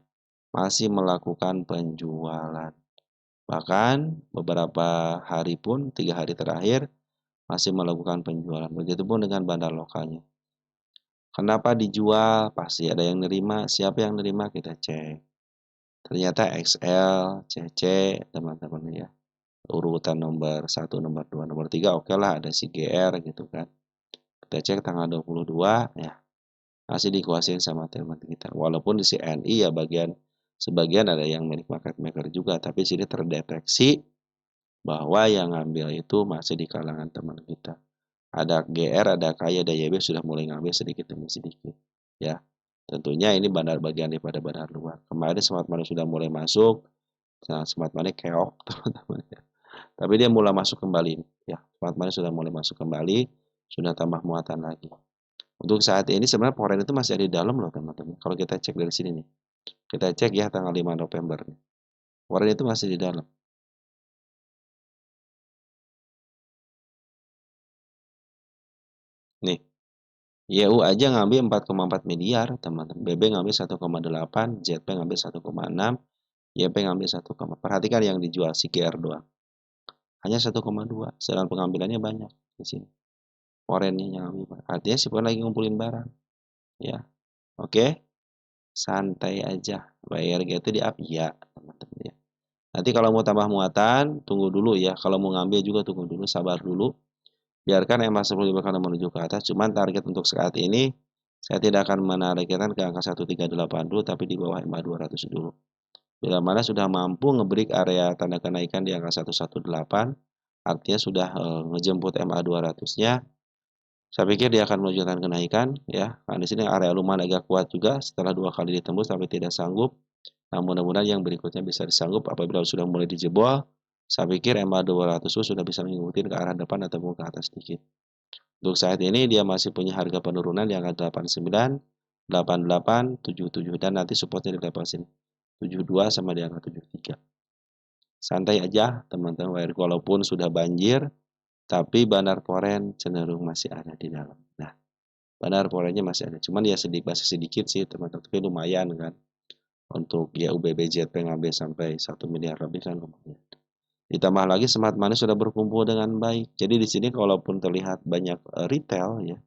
Masih melakukan penjualan. Bahkan beberapa hari pun, 3 hari terakhir, masih melakukan penjualan. Begitupun dengan bandar lokalnya. Kenapa dijual? Pasti ada yang nerima. Siapa yang nerima? Kita cek. Ternyata XL, CC, teman-teman ya. Urutan nomor 1, nomor 2, nomor 3, oke lah ada si GR gitu kan. Kita cek tanggal 22, ya. Masih dikuasain sama teman kita. Walaupun di CNI ya sebagian ada yang milik market maker juga. Tapi sini terdeteksi bahwa yang ngambil itu masih di kalangan teman kita. Ada GR, ada KY, ada YB sudah mulai ngambil sedikit demi sedikit. Ya, tentunya ini bagian daripada bandar luar. Kemarin Smart Money sudah mulai masuk. Nah, Smart Money keok teman-teman ya. Tapi dia mulai masuk kembali. Ya, Smart Money sudah mulai masuk kembali. Sudah tambah muatan lagi. Untuk saat ini sebenarnya foreign itu masih ada di dalam loh teman-teman. Kalau kita cek dari sini nih. Kita cek ya tanggal 5 November. Foreign itu masih di dalam. Nih. YU aja ngambil 4,4 miliar, teman-teman. BB ngambil 1,8, ZP ngambil 1,6, YP ngambil 1, perhatikan yang dijual CKR doang. Hanya 1,2, sedangkan pengambilannya banyak di sini. Foreignnya yang ngambil. Artinya si lagi ngumpulin barang. Ya. Oke. Santai aja. Bayar gitu di up ya, teman-teman ya. Nanti kalau mau tambah muatan, tunggu dulu ya. Kalau mau ngambil juga tunggu dulu, sabar dulu. Biarkan EMA 10 akan menuju ke atas, cuman target untuk saat ini saya tidak akan menargetkan ke angka 138 dulu, tapi di bawah EMA 200 dulu. Bila mana sudah mampu ngebreak area tanda kenaikan di angka 118, artinya sudah ngejemput MA 200-nya, Saya pikir dia akan melanjutkan kenaikan ya. Karena di sini area lumayan agak kuat juga setelah 2 kali ditembus tapi tidak sanggup. Nah, mudah-mudahan yang berikutnya bisa disanggup apabila sudah mulai dijebol. Saya pikir EMA 200 sudah bisa mengikuti ke arah depan ataupun ke atas sedikit. Untuk saat ini dia masih punya harga penurunan di angka 89, 88, 77 dan nanti supportnya di level sini. 72 sama di angka 73. Santai aja teman-teman, walaupun sudah banjir, tapi bandar poren cenderung masih ada di dalam. Nah, bandar porennya masih ada, cuman ya masih sedikit sih teman-teman, tapi lumayan kan. Untuk ya UBBJP ngambil sampai 1 miliar lebih kan lumayan. Ditambah lagi smart money sudah berkumpul dengan baik. Jadi di sini kalaupun terlihat banyak retail ya,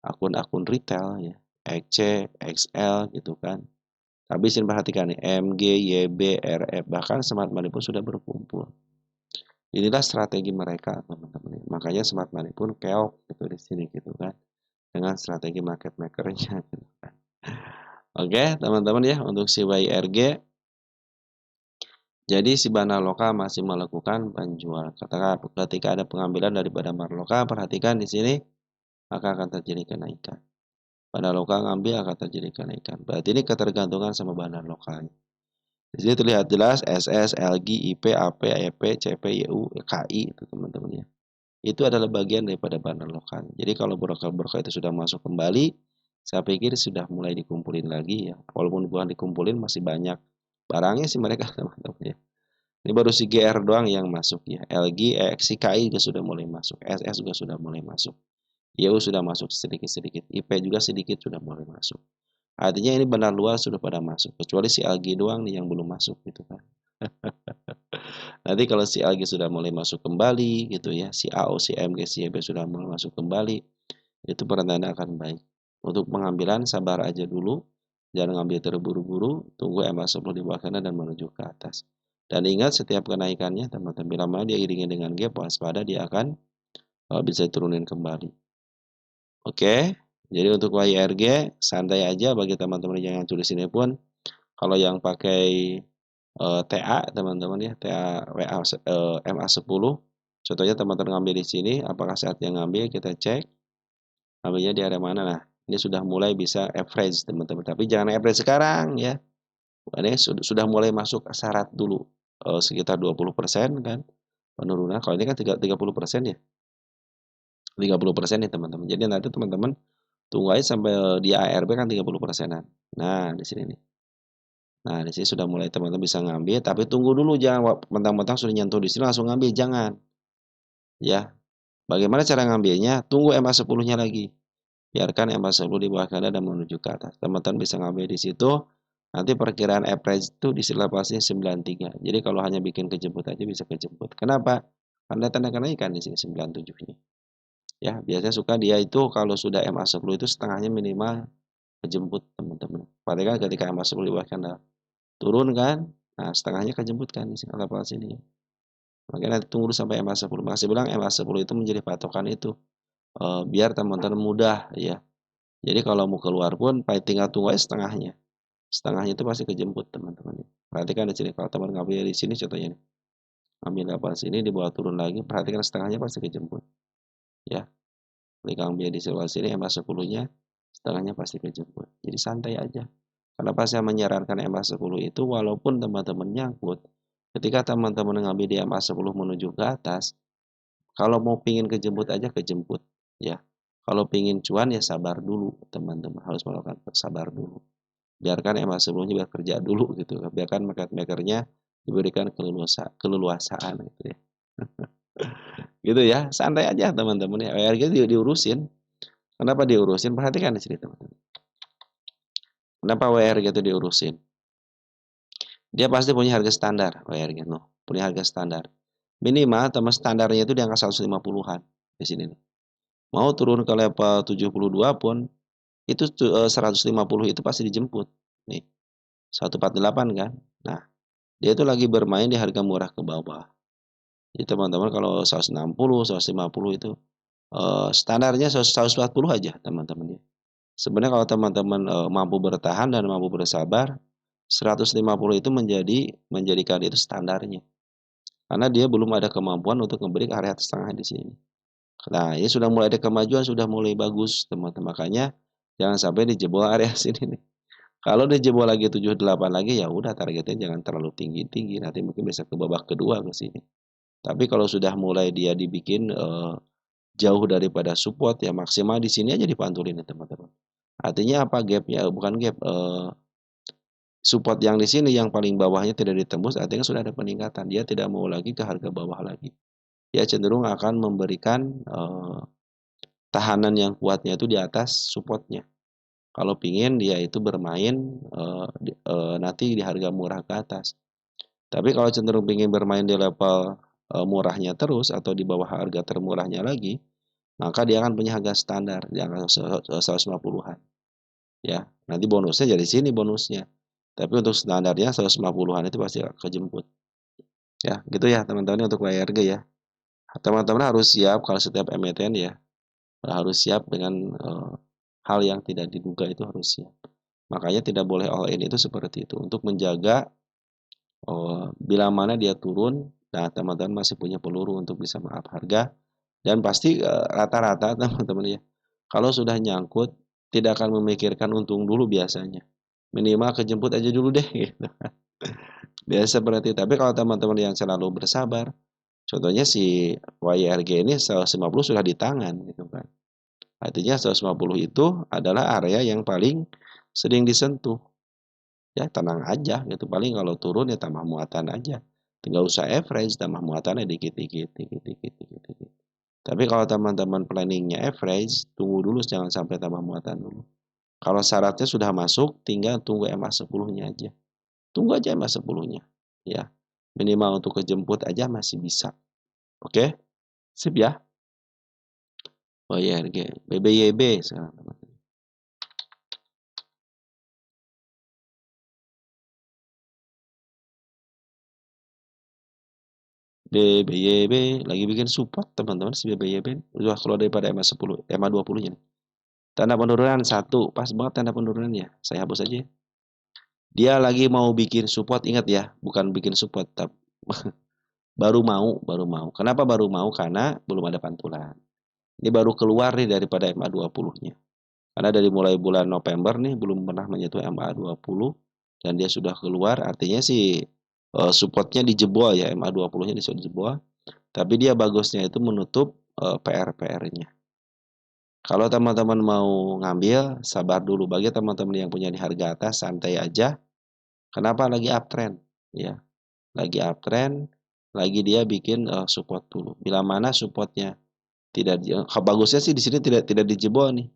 akun-akun retail ya, XC, XL gitu kan. Tapi sini perhatikan nih, MG, YB, RF, bahkan smart money pun sudah berkumpul. Inilah strategi mereka teman-teman. Makanya smart money pun keok gitu di sini gitu kan. Dengan strategi market makernya gitu kan. Oke teman-teman ya, untuk si YRG. Jadi si bandar lokal masih melakukan penjualan. Ketika ada pengambilan daripada bandar lokal, perhatikan di sini maka akan terjadi kenaikan. Bandar lokal ngambil akan terjadi kenaikan. Berarti ini ketergantungan sama bandar lokalnya. Di sini terlihat jelas SS, LG, IP, AP, EP, CP, YU, KI itu teman-teman ya. Itu adalah bagian daripada bandar lokal. Jadi kalau broker-broker itu sudah masuk kembali, saya pikir sudah mulai dikumpulin lagi ya. Walaupun bukan dikumpulin masih banyak barangnya sih mereka teman-teman ya. Ini baru si GR doang yang masuk ya. LG, si KI juga sudah mulai masuk. SS juga sudah mulai masuk. YU sudah masuk sedikit-sedikit. IP juga sedikit sudah mulai masuk. Artinya ini benar luar sudah pada masuk. Kecuali si LG doang nih yang belum masuk gitu kan. Nanti kalau si LG sudah mulai masuk kembali gitu ya. Si AO, si MG, si YB sudah mulai masuk kembali. Itu pertanda akan baik. Untuk pengambilan sabar aja dulu. Jangan ngambil terburu-buru. Tunggu MA10 di bawah kanan dan menuju ke atas. Dan ingat setiap kenaikannya teman-teman bila mana dia iringi dengan gap waspada dia akan bisa turunin kembali. Oke, jadi untuk YRG santai aja bagi teman-teman yang tulis ini pun kalau yang pakai TA teman-teman ya TA WA MA10 contohnya teman-teman ngambil di sini apakah saatnya ngambil kita cek ngambilnya di area mana nah ini sudah mulai bisa average teman-teman tapi jangan average sekarang ya ini sudah mulai masuk syarat dulu sekitar 20% kan penurunan. Kalau ini kan 30% ya. 30% nih teman-teman. Jadi nanti teman-teman tunggu aja sampai di ARB kan 30%-an. Nah, di sini nih. Nah, di sini sudah mulai teman-teman bisa ngambil, tapi tunggu dulu jangan mentang-mentang sudah nyentuh di sini langsung ngambil, jangan. Ya. Bagaimana cara ngambilnya? Tunggu MA10-nya lagi. Biarkan MA10 di bawah kanan dan menuju ke atas. Teman-teman bisa ngambil di situ. Nanti perkiraan average itu di levelnya 93. Jadi kalau hanya bikin kejemput aja bisa kejemput. Kenapa? Karena tanda kenaikan di sini 97-nya. Ya, biasanya suka dia itu kalau sudah MA10 itu setengahnya minimal kejemput teman-teman. Padahal ketika MA10 di bawah kanan turun kan, nah setengahnya kejemput kan di level sini. Makanya nanti tunggu dulu sampai MA10. Masih bilang MA10 itu menjadi patokan itu. Biar teman-teman mudah ya. Jadi kalau mau keluar pun tinggal tunggu aja setengahnya. Setengahnya itu pasti kejemput teman-teman. Perhatikan di sini kalau teman ngambil di sini contohnya nih. Ambil level sini dibawa turun lagi, perhatikan setengahnya pasti kejemput. Ya. Klik ambil di sebelah sini MA10-nya, setengahnya pasti kejemput. Jadi santai aja. Kenapa saya menyarankan MA10 itu walaupun teman-teman nyangkut, ketika teman-teman ngambil di MA10 menuju ke atas, kalau mau pingin kejemput aja kejemput. Ya. Kalau pingin cuan ya sabar dulu teman-teman. Harus melakukan sabar dulu. Biarkan MA10-nya bekerja dulu gitu. Biarkan market makernya diberikan keleluasaan gitu ya. Gitu ya, santai aja teman-teman ya. ORG diurusin. Kenapa diurusin? Perhatikan di sini teman-teman. Kenapa WRG itu diurusin? Dia pasti punya harga standar WRG no. Punya harga standar. Minimal teman standarnya itu di angka 150-an di sini nih. Mau turun ke level 72 pun itu 150 itu pasti dijemput. Nih. 148 kan. Nah, dia itu lagi bermain di harga murah ke bawah. Jadi teman-teman kalau 160, 150 itu standarnya 140 aja teman-teman ya. Sebenarnya kalau teman-teman mampu bertahan dan mampu bersabar, 150 itu menjadikan itu standarnya. Karena dia belum ada kemampuan untuk kembali ke area setengah di sini. Nah, ini sudah mulai ada kemajuan, sudah mulai bagus, teman-teman. Makanya jangan sampai dijebol area sini nih. Kalau dijebol lagi 78 lagi, ya udah targetnya jangan terlalu tinggi-tinggi. Nanti mungkin bisa ke babak kedua ke sini. Tapi kalau sudah mulai dia dibikin jauh daripada support, ya maksimal di sini aja dipantulin ya teman-teman. Artinya apa gapnya? Bukan gap. Support yang di sini yang paling bawahnya tidak ditembus, artinya sudah ada peningkatan. Dia tidak mau lagi ke harga bawah lagi. Dia cenderung akan memberikan tahanan yang kuatnya itu di atas supportnya. Kalau pingin dia itu bermain nanti di harga murah ke atas. Tapi kalau cenderung pingin bermain di level murahnya terus atau di bawah harga termurahnya lagi, maka dia akan punya harga standar di angka 150-an. Ya, nanti bonusnya jadi sini bonusnya. Tapi untuk standarnya 150-an itu pasti kejemput. Ya, gitu ya teman-teman untuk WRG ya. Teman-teman harus siap kalau setiap emiten ya, harus siap dengan hal yang tidak diduga itu harus siap. Makanya tidak boleh all in itu seperti itu untuk menjaga bila mana dia turun, nah teman-teman masih punya peluru untuk bisa maaf harga dan pasti rata-rata teman-teman ya. Kalau sudah nyangkut tidak akan memikirkan untung dulu biasanya. Minimal kejemput aja dulu deh gitu. Biasa seperti itu. Tapi kalau teman-teman yang selalu bersabar, contohnya si YRG ini 150 sudah di tangan gitu kan. Artinya 150 itu adalah area yang paling sering disentuh. Ya tenang aja gitu. Paling kalau turun ya tambah muatan aja. Tinggal usah average, tambah muatannya dikit-dikit, dikit-dikit, dikit-dikit. Tapi kalau teman-teman planningnya average, tunggu dulu jangan sampai tambah muatan dulu. Kalau syaratnya sudah masuk, tinggal tunggu EMA 10-nya aja. Tunggu aja EMA 10-nya. Ya. Minimal untuk kejemput aja masih bisa. Oke? Sip ya. Oh iya, BBYB sekarang teman-teman. BBYB lagi bikin support teman-teman si BBYB. Udah keluar daripada EMA 10, EMA 20-nya nih. Tanda penurunan 1, pas banget tanda penurunannya. Saya hapus aja. Dia lagi mau bikin support, ingat ya, bukan bikin support, tapi baru mau. Kenapa baru mau? Karena belum ada pantulan. Ini baru keluar nih daripada MA 20-nya. Karena dari mulai bulan November nih belum pernah menyentuh MA 20 dan dia sudah keluar, artinya sih supportnya dijebol ya, MA 20-nya sudah dijebol. Tapi dia bagusnya itu menutup PR-PR-nya. Kalau teman-teman mau ngambil, sabar dulu. Bagi teman-teman yang punya di harga atas, santai aja. Kenapa lagi uptrend? Ya, lagi uptrend, lagi dia bikin support dulu. Bila mana supportnya tidak, bagusnya sih di sini tidak dijebol nih.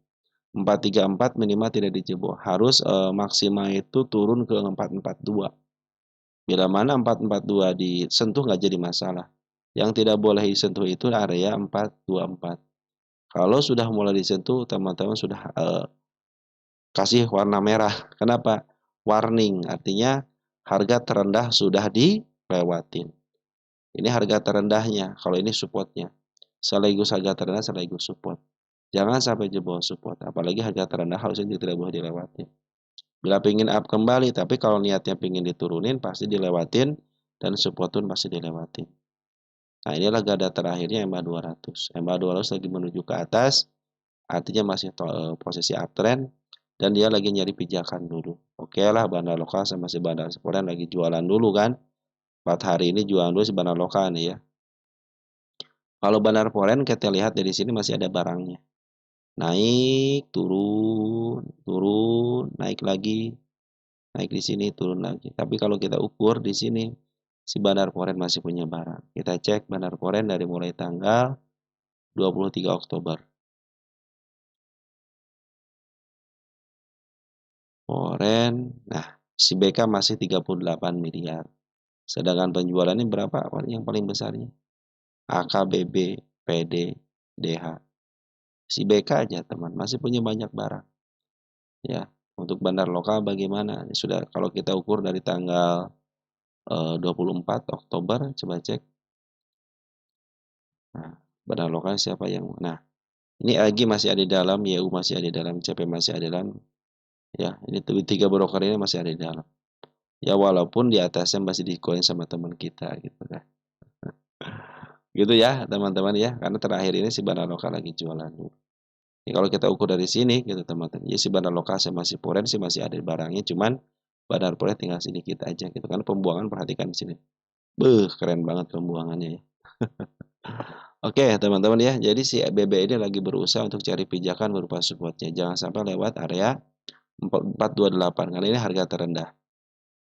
434 minimal tidak dijebol. Harus maksimal itu turun ke 442. Bila mana 442 disentuh nggak jadi masalah. Yang tidak boleh disentuh itu area 424. Kalau sudah mulai disentuh, teman-teman sudah kasih warna merah. Kenapa? Warning, artinya harga terendah sudah dilewatin. Ini harga terendahnya, kalau ini supportnya. Sekaligus harga terendah, sekaligus support. Jangan sampai jebol support, apalagi harga terendah harusnya tidak boleh dilewatin. Bila pingin up kembali, tapi kalau niatnya pingin diturunin, pasti dilewatin, dan support pun pasti dilewatin. Nah, inilah garda terakhirnya MA 200. MA 200 lagi menuju ke atas, artinya masih posisi uptrend, dan dia lagi nyari pijakan dulu. Oke lah, bandar lokal sama si bandar foreign lagi jualan dulu kan. 4 hari ini jualan dulu si bandar lokal nih ya. Kalau bandar foreign kita lihat dari sini masih ada barangnya. Naik, turun, turun, naik lagi, naik di sini, turun lagi. Tapi kalau kita ukur di sini, si bandar foreign masih punya barang. Kita cek bandar foreign dari mulai tanggal 23 Oktober. Foreign, nah si BK masih 38 miliar. Sedangkan penjualannya berapa? Yang paling besarnya? AKBB, PD, DH. Si BK aja teman, masih punya banyak barang. Ya, untuk bandar lokal bagaimana? Sudah kalau kita ukur dari tanggal 24 Oktober, coba cek. Nah, bandar lokal siapa yang? Nah, ini AG masih ada di dalam, YU masih ada di dalam, CP masih ada di dalam. Ya, ini tiga broker ini masih ada di dalam. Ya, walaupun di atasnya masih dikoin sama teman kita gitu kan. Gitu ya teman-teman ya, karena terakhir ini si Bandar Lokal lagi jualan dulu. Ya, kalau kita ukur dari sini gitu teman-teman, ya si Bandar Lokal sama si Puren sih masih ada barangnya, cuman Bandar Puren tinggal sedikit aja gitu kan. Pembuangan perhatikan di sini. Beuh, keren banget pembuangannya ya. Oke teman-teman ya, jadi si BB ini lagi berusaha untuk cari pijakan berupa supportnya. Jangan sampai lewat area 4428 karena ini harga terendah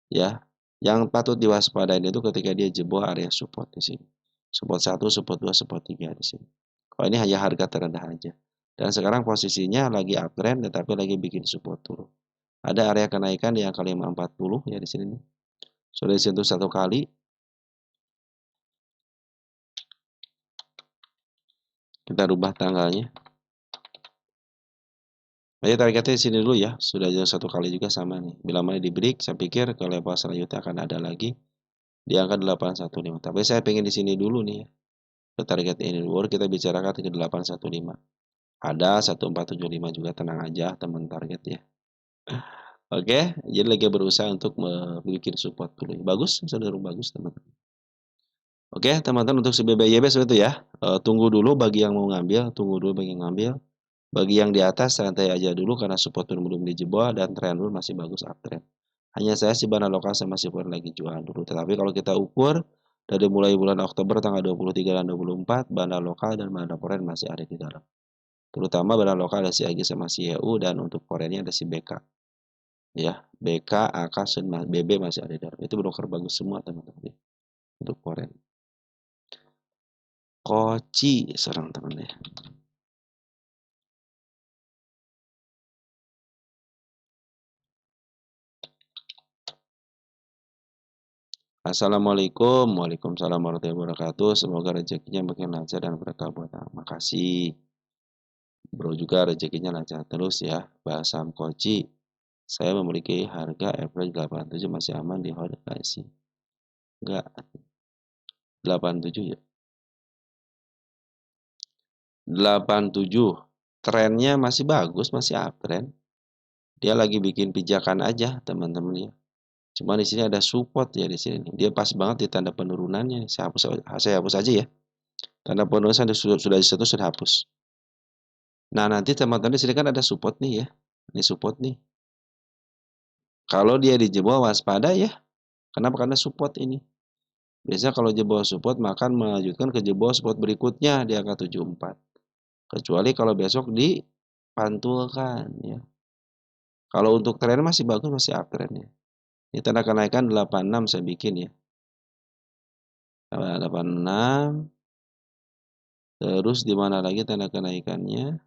ya. Yang patut diwaspadain itu ketika dia jebol area support di sini. Support 1, support 2, support 3 di sini. Kalau ini hanya harga terendah aja. Dan sekarang posisinya lagi uptrend tetapi lagi bikin support dulu. Ada area kenaikan di angka 540 ya di sini nih. Sudah disentuh satu kali. Kita rubah tanggalnya. Jadi targetnya di sini dulu ya. Sudah jauh satu kali juga sama nih. Bila mana di break, saya pikir ke level selanjutnya akan ada lagi di angka 815. Tapi saya pengen di sini dulu nih ya. Ke target ini dulu kita bicarakan ke 815. Ada 1475 juga, tenang aja teman target ya. Oke, jadi lagi berusaha untuk membuat support dulu. Bagus, cenderung bagus teman-teman. Oke, teman-teman untuk si BBYB seperti itu ya. Tunggu dulu bagi yang mau ngambil, tunggu dulu bagi yang ngambil. Bagi yang di atas santai aja dulu karena support belum dijebol dan tren dulu masih bagus uptrend. Hanya saya si Bandar Lokal sama si Puren lagi jual dulu. Tetapi kalau kita ukur dari mulai bulan Oktober tanggal 23 dan 24, Bandar Lokal dan Bandar Puren masih ada di dalam. Terutama Bandar Lokal ada si Agi sama si EU dan untuk Purennya ada si BK. Ya, BK, AK, BB masih ada di dalam. Itu broker bagus semua teman-teman ya, untuk Puren. Koci seorang teman ya. Assalamualaikum, waalaikumsalam warahmatullahi wabarakatuh. Semoga rezekinya makin lancar dan berkah buat makasih. Bro juga rezekinya lancar terus ya. Bahasa Koci. Saya memiliki harga average 87 masih aman di hold guys sih. Enggak, 87 ya. 87. Trennya masih bagus, masih uptrend. Dia lagi bikin pijakan aja, teman-teman ya. Cuma di sini ada support ya di sini. Dia pas banget di tanda penurunannya. Saya hapus aja ya. Tanda penurunan sudah disentuh, sudah hapus. Nah, nanti teman-teman di sini kan ada support nih ya. Ini support nih. Kalau dia dijebol waspada ya. Kenapa? Karena support ini. Biasanya kalau jebol support maka melanjutkan ke jebol support berikutnya di angka 74. Kecuali kalau besok dipantulkan ya. Kalau untuk tren masih bagus, masih uptrend ya. Ini tanda kenaikan 86 saya bikin ya. 86. Terus di mana lagi tanda kenaikannya?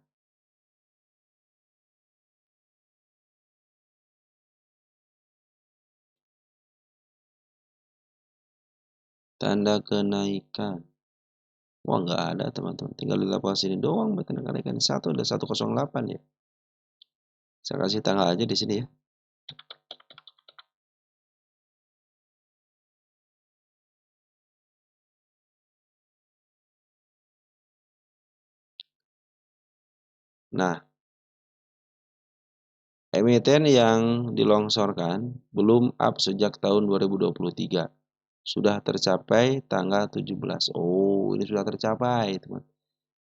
Tanda kenaikan. Wah, nggak ada teman-teman. Tinggal di level sini doang tanda kenaikan. Satu ada 108 ya. Saya kasih tanggal aja di sini ya. Nah, emiten yang dilongsorkan belum up sejak tahun 2023. Sudah tercapai tanggal 17. Oh, ini sudah tercapai, teman.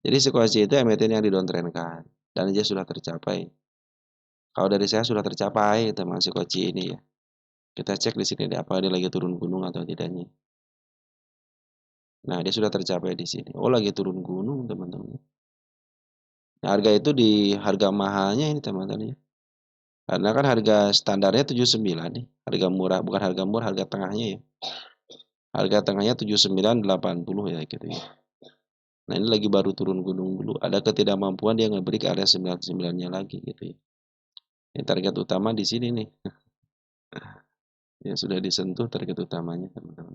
Jadi situasi itu emiten yang didowntrendkan dan dia sudah tercapai. Kalau dari saya sudah tercapai, teman, si Koci ini ya. Kita cek di sini deh, apa dia lagi turun gunung atau tidaknya. Nah, dia sudah tercapai di sini. Oh, lagi turun gunung, teman-teman. Nah, harga itu di harga mahalnya ini, teman-teman ya. Karena kan harga standarnya 79 nih. Harga murah, bukan harga murah, harga tengahnya ya. Harga tengahnya 79,80 ya gitu ya. Nah, ini lagi baru turun gunung dulu. Ada ketidakmampuan dia nge-break area 99-nya lagi gitu ya. Ini target utama di sini nih. Ya sudah disentuh target utamanya, teman-teman.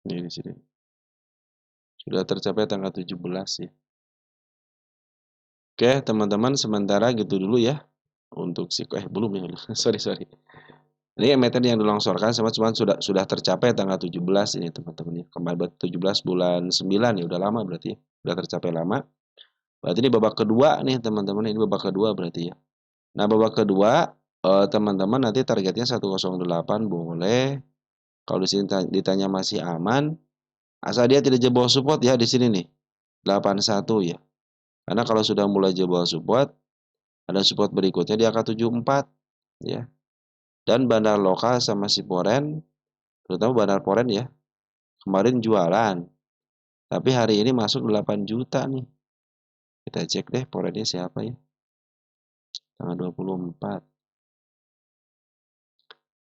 Ini di sini. Sudah tercapai tanggal 17 ya. Oke, teman-teman, sementara gitu dulu ya. Untuk si belum ya. Sorry. Ini emiten yang dilongsorkan sama cuma sudah tercapai tanggal 17 ini, teman-teman ya. Kemarin 17 bulan 9 ya, udah lama berarti ya. Udah tercapai lama. Berarti ini babak kedua nih, teman-teman. Ini babak kedua berarti ya. Nah, babak kedua teman-teman nanti targetnya 108 boleh. Kalau di sini ditanya masih aman, asal dia tidak jebol support ya di sini nih. 81 ya. Karena kalau sudah mulai jebol support, ada support berikutnya di angka 74 ya. Dan bandar lokal sama si Poren, terutama bandar Poren ya, kemarin jualan. Tapi hari ini masuk 8 juta nih. Kita cek deh Porennya siapa ya. Tanggal 24.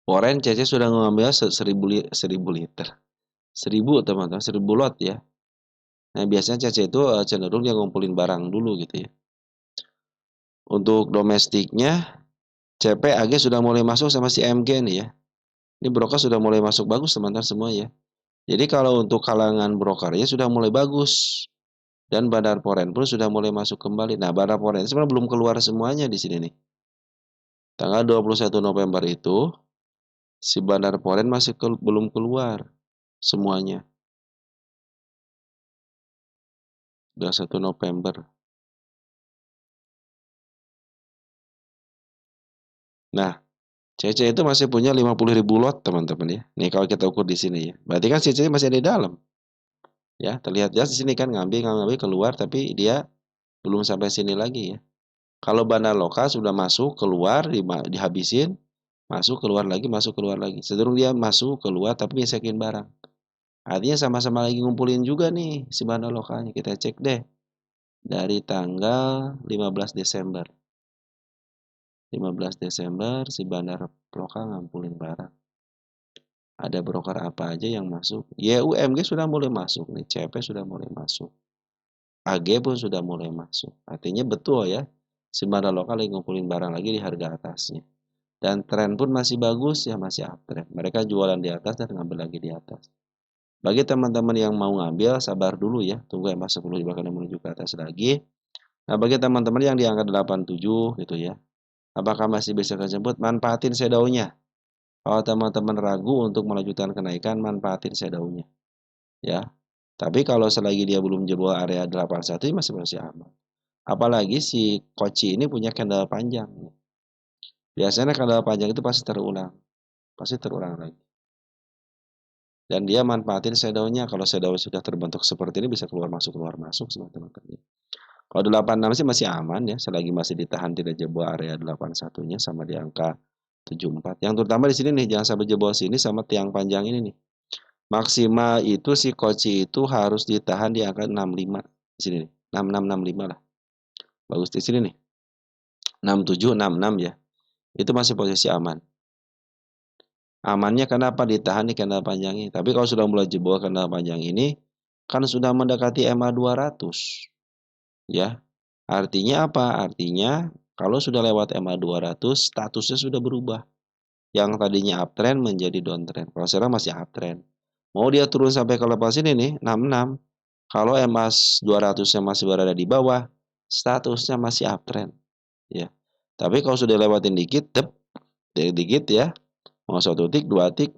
Poren CC sudah mengambil 1000 liter. 1000 teman-teman, 1000 lot ya. Nah, biasanya CC itu cenderung dia ngumpulin barang dulu gitu ya. Untuk domestiknya, CPAG sudah mulai masuk sama si MG nih ya. Ini broker sudah mulai masuk bagus teman-teman semua ya. Jadi kalau untuk kalangan brokernya sudah mulai bagus. Dan Bandar Poren pun sudah mulai masuk kembali. Nah, Bandar Poren sebenarnya belum keluar semuanya di sini nih. Tanggal 21 November itu, si Bandar Poren masih belum keluar semuanya. 21 November. Nah, CC itu masih punya 50.000 lot teman-teman ya. Nih kalau kita ukur di sini ya. Berarti kan CC masih ada di dalam. Ya, terlihat jelas di sini kan ngambil keluar tapi dia belum sampai sini lagi ya. Kalau bandar lokal sudah masuk, keluar, dihabisin, masuk, keluar lagi, masuk, keluar lagi. Cenderung dia masuk, keluar, tapi nyesekin barang. Artinya sama-sama lagi ngumpulin juga nih si bandar lokalnya. Kita cek deh dari tanggal 15 Desember. 15 Desember si bandar lokal ngumpulin barang. Ada broker apa aja yang masuk? YUMG sudah mulai masuk nih, CP sudah mulai masuk. AG pun sudah mulai masuk. Artinya betul ya, si bandar lokal lagi ngumpulin barang lagi di harga atasnya. Dan tren pun masih bagus ya, masih uptrend. Mereka jualan di atas dan ngambil lagi di atas. Bagi teman-teman yang mau ngambil, sabar dulu ya. Tunggu MA10 bahkan menuju ke atas lagi. Nah, bagi teman-teman yang di angka 87 gitu ya. Apakah masih bisa kejemput? Manfaatin shadownya. Kalau teman-teman ragu untuk melanjutkan kenaikan, manfaatin shadownya. Ya. Tapi kalau selagi dia belum jebol area 81 masih aman. Apalagi si Koci ini punya candle panjang. Biasanya candle panjang itu pasti terulang. Pasti terulang lagi. Dan dia manfaatin shadownya. Kalau shadow sudah terbentuk seperti ini bisa keluar masuk teman-teman. Kalau 86 sih masih aman ya, selagi masih ditahan tidak jebol area 81-nya sama di angka 74. Yang terutama di sini nih, jangan sampai jebol sini sama tiang panjang ini nih. Maksimal itu si Koci itu harus ditahan di angka 65 di sini nih. 6665 lah. Bagus di sini nih. 67 66 ya. Itu masih posisi aman. Amannya kenapa ditahan di candle panjang ini. Tapi kalau sudah mulai jebol candle panjang ini kan sudah mendekati MA 200. Ya. Artinya apa? Artinya kalau sudah lewat MA 200 statusnya sudah berubah. Yang tadinya uptrend menjadi downtrend. Kalau sekarang masih uptrend. Mau dia turun sampai ke level sini nih 66. Kalau MA 200-nya masih berada di bawah, statusnya masih uptrend. Ya. Tapi kalau sudah lewatin dikit, dikit ya. Mau 1 tik, 2 tik,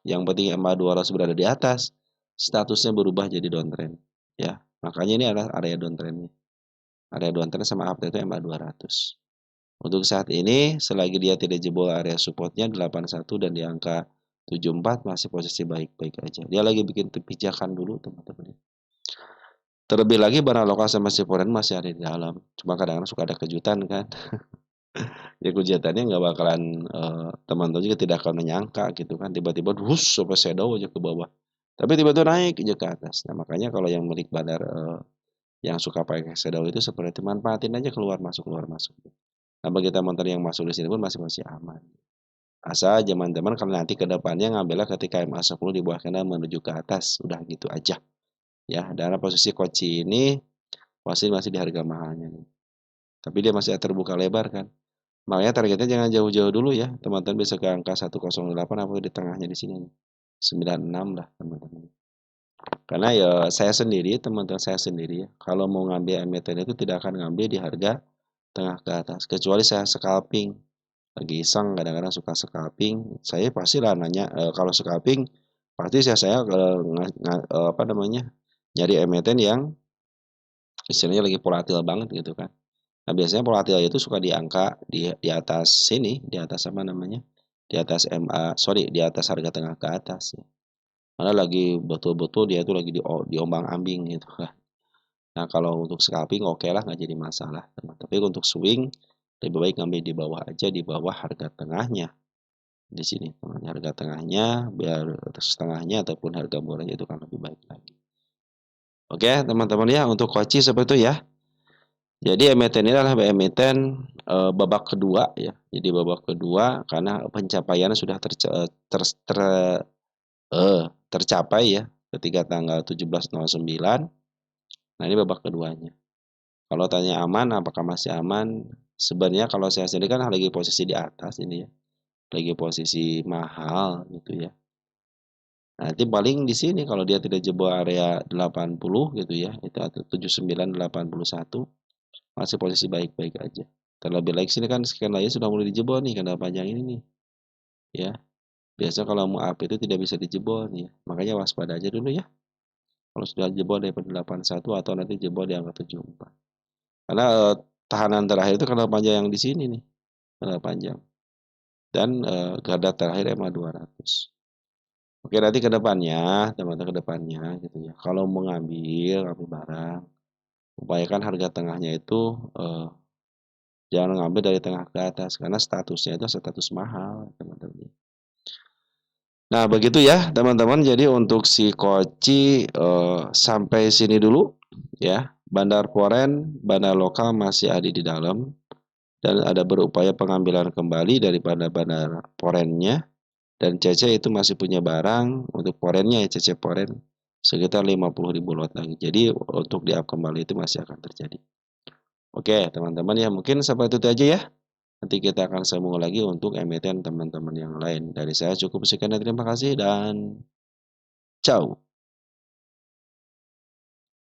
yang penting MA 200 berada di atas, statusnya berubah jadi downtrend. Ya. Makanya ini adalah area downtrendnya. Area downtrend sama uptrend itu MA 200. Untuk saat ini, selagi dia tidak jebol area supportnya 81 dan di angka 74 masih posisi baik-baik aja. Dia lagi bikin pijakan dulu teman-teman. Terlebih lagi barang lokal sama si foreign masih ada di dalam. Cuma kadang-kadang suka ada kejutan kan. Ya kejutannya nggak bakalan teman-teman juga tidak akan menyangka gitu kan. Tiba-tiba hus sampai shadow aja ke bawah. Tapi tiba-tiba naik aja ke atas. Nah makanya kalau yang milik bandar yang suka pakai shadow itu seperti itu, manfaatin aja keluar masuk keluar masuk. Nah bagi teman-teman yang masuk di sini pun masih aman. Asal teman-teman kalau nanti ke depannya ngambilnya ketika MA10 di bawah kena menuju ke atas. Udah gitu aja. Ya, dalam posisi Koci ini masih di harga mahalnya nih. Tapi dia masih terbuka lebar kan. Makanya targetnya jangan jauh-jauh dulu ya. Teman-teman bisa ke angka 108 apa di tengahnya di sini nih. 96 lah teman-teman. Karena ya saya sendiri, teman-teman saya sendiri ya, kalau mau ngambil emiten itu tidak akan ngambil di harga tengah ke atas. Kecuali saya scalping. Lagi iseng kadang-kadang suka scalping. Saya pastilah nanya kalau scalping pasti saya apa namanya? Nyari emiten yang istilahnya lagi volatil banget gitu kan. Nah, biasanya volatil itu suka di angka di atas sini, di atas apa namanya? di atas di atas harga tengah ke atas ya. Karena lagi betul-betul dia tuh lagi diombang-ambing gitu kan. Nah, kalau untuk scalping oke lah, nggak jadi masalah. Tapi untuk swing lebih baik ngambil di bawah aja, di bawah harga tengahnya. Di sini teman, harga tengahnya biar setengahnya ataupun harga murahnya itu kan lebih baik lagi. Oke, teman-teman ya, untuk koci seperti itu ya. Jadi emiten ini adalah emiten babak kedua ya. Jadi babak kedua karena pencapaiannya sudah tercapai ya ketika tanggal 17.09. Nah, ini babak keduanya. Kalau tanya aman, apakah masih aman? Sebenarnya kalau saya sendiri kan lagi posisi di atas ini ya. Lagi posisi mahal gitu ya. Nanti paling di sini kalau dia tidak jebol area 80 gitu ya, itu atau 7981 masih posisi baik-baik aja. Terlebih lagi sini kan scan lainnya sudah mulai dijebol nih karena panjang ini nih. Ya. Biasa kalau mau up itu tidak bisa dijebol nih. Makanya waspada aja dulu ya. Kalau sudah jebol dari 81 atau nanti jebol di angka 74. Karena tahanan terakhir itu kanal panjang yang di sini nih. Kanal panjang. Dan garda terakhir EMA 200. Oke, nanti ke depannya, teman-teman ke depannya gitu ya. Kalau mau ngambil barang, upayakan harga tengahnya itu jangan ngambil dari tengah ke atas karena statusnya itu status mahal, teman-teman. Nah, begitu ya, teman-teman. Jadi untuk si Koci sampai sini dulu ya. Bandar Poren, bandar lokal masih ada di dalam dan ada berupaya pengambilan kembali dari bandar-bandar Porennya. Dan CC itu masih punya barang untuk porennya ya, CC poren sekitar 50.000 lot lagi. Jadi untuk di up kembali itu masih akan terjadi. Oke, teman-teman ya, mungkin sampai itu aja ya. Nanti kita akan sambung lagi untuk emiten teman-teman yang lain. Dari saya cukup sekian dan terima kasih dan ciao.